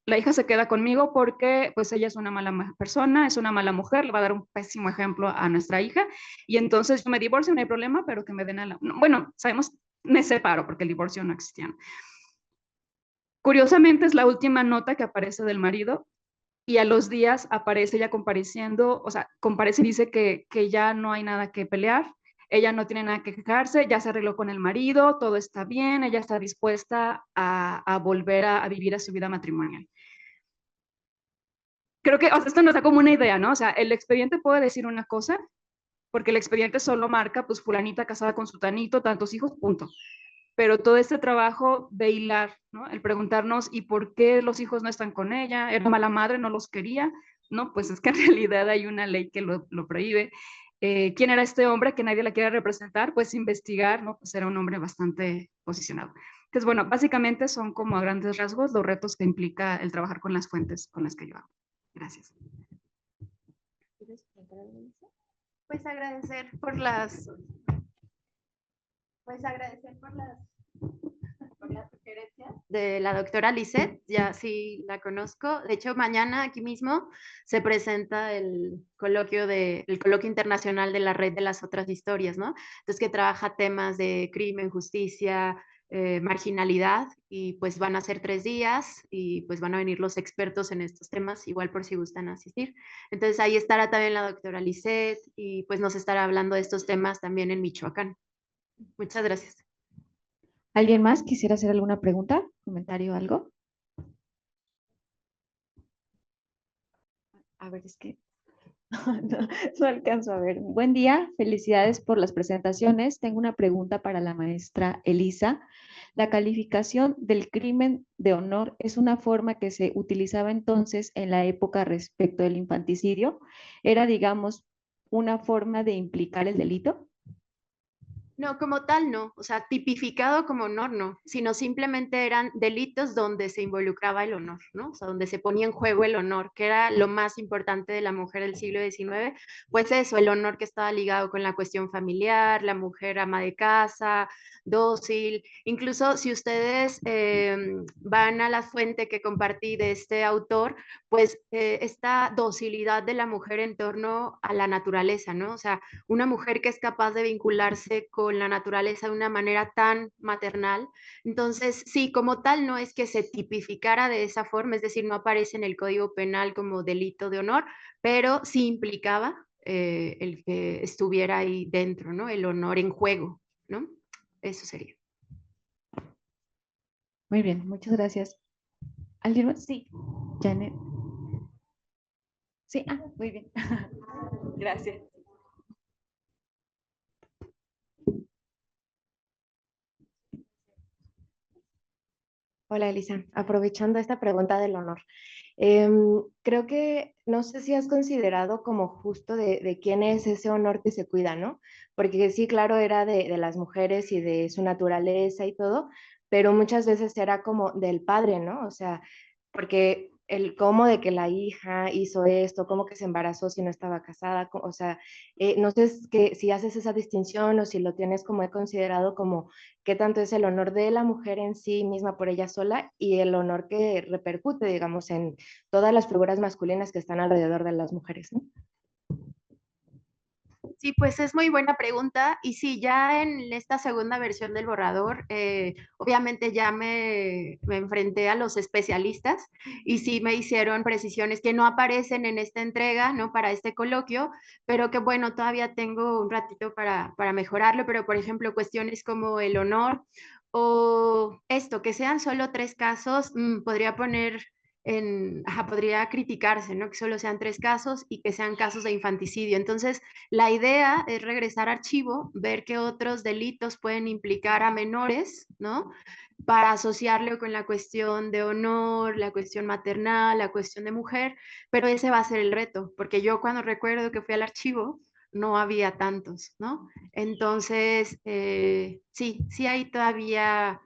La hija se queda conmigo porque pues ella es una mala persona, es una mala mujer, le va a dar un pésimo ejemplo a nuestra hija, y entonces yo me divorcio, no hay problema, pero que me den a la... No, bueno, sabemos, me separo porque el divorcio no existía. Curiosamente es la última nota que aparece del marido, y a los días aparece ella compareciendo, o sea, comparece y dice que ya no hay nada que pelear, ella no tiene nada que quejarse, ya se arregló con el marido, todo está bien, ella está dispuesta a volver a vivir a su vida matrimonial. Creo que, o sea, esto nos da como una idea, ¿no? O sea, el expediente puede decir una cosa, porque el expediente solo marca, pues, fulanita casada con sutanito, tantos hijos, punto. Pero todo este trabajo de hilar, ¿no? El preguntarnos, ¿y por qué los hijos no están con ella? ¿Era mala madre, no los quería? No, pues es que en realidad hay una ley que lo prohíbe. ¿Quién era este hombre que nadie la quiere representar? Pues investigar, ¿no? Pues era un hombre bastante posicionado. Entonces, bueno, básicamente son como a grandes rasgos los retos que implica el trabajar con las fuentes con las que yo hago. Gracias. Pues agradecer por las sugerencias de la doctora Lisette, ya sí la conozco. De hecho, mañana aquí mismo se presenta el coloquio internacional de la Red de las Otras Historias, ¿no? Entonces, que trabaja temas de crimen, justicia, marginalidad, y pues van a ser 3 días y pues van a venir los expertos en estos temas, igual por si gustan asistir. Entonces ahí estará también la doctora Lisette y pues nos estará hablando de estos temas también en Michoacán. Muchas gracias. ¿Alguien más quisiera hacer alguna pregunta, comentario, algo? A ver, es que no alcanzo a ver. Buen día, felicidades por las presentaciones. Tengo una pregunta para la maestra Elisa. ¿La calificación del crimen de honor es una forma que se utilizaba entonces en la época respecto del infanticidio? ¿Era, digamos, una forma de implicar el delito? No, como tal no, o sea, tipificado como honor no, sino simplemente eran delitos donde se involucraba el honor, ¿no? O sea, donde se ponía en juego el honor, que era lo más importante de la mujer del siglo XIX, pues eso, el honor que estaba ligado con la cuestión familiar, la mujer ama de casa, dócil, incluso si ustedes van a la fuente que compartí de este autor, pues esta docilidad de la mujer en torno a la naturaleza, ¿no? O sea, una mujer que es capaz de vincularse con la naturaleza de una manera tan maternal. Entonces, sí, como tal, no es que se tipificara de esa forma, es decir, no aparece en el Código Penal como delito de honor, pero sí implicaba el que estuviera ahí dentro, ¿no? El honor en juego, ¿no? Eso sería. Muy bien, muchas gracias. ¿Alguien más? Sí, Janet. Sí, muy bien. Gracias. Hola Elisa, aprovechando esta pregunta del honor, creo que no sé si has considerado como justo de quién es ese honor que se cuida, ¿no? Porque sí, claro, era de las mujeres y de su naturaleza y todo, pero muchas veces era como del padre, ¿no? O sea, porque el cómo de que la hija hizo esto, cómo que se embarazó si no estaba casada, o sea, no sé si haces esa distinción o si lo tienes como he considerado como qué tanto es el honor de la mujer en sí misma por ella sola y el honor que repercute, digamos, en todas las figuras masculinas que están alrededor de las mujeres, ¿no? Sí, pues es muy buena pregunta. Y sí, ya en esta segunda versión del borrador, obviamente ya me enfrenté a los especialistas y sí me hicieron precisiones que no aparecen en esta entrega, ¿no? Para este coloquio, pero que bueno, todavía tengo un ratito para mejorarlo. Pero, por ejemplo, cuestiones como el honor o esto, que sean solo 3 casos, podría poner podría criticarse, ¿no? Que solo sean 3 casos y que sean casos de infanticidio. Entonces, la idea es regresar a archivo, ver qué otros delitos pueden implicar a menores, ¿no? Para asociarlo con la cuestión de honor, la cuestión maternal, la cuestión de mujer, pero ese va a ser el reto, porque yo cuando recuerdo que fui al archivo, no había tantos, ¿no? Entonces, sí hay todavía,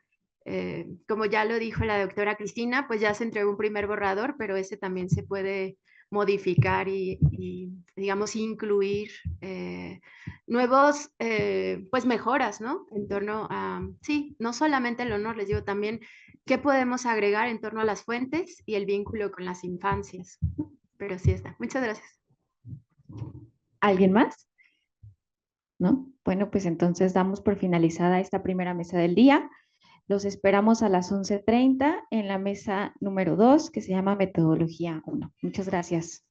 como ya lo dijo la doctora Cristina, pues ya se entregó un primer borrador, pero ese también se puede modificar y digamos, incluir nuevos, pues mejoras, ¿no? En torno a, sí, no solamente el honor, les digo también, ¿qué podemos agregar en torno a las fuentes y el vínculo con las infancias? Pero sí está. Muchas gracias. ¿Alguien más? ¿No? Bueno, pues entonces damos por finalizada esta primera mesa del día. Los esperamos a las 11:30 en la mesa número 2, que se llama Metodología 1. Muchas gracias.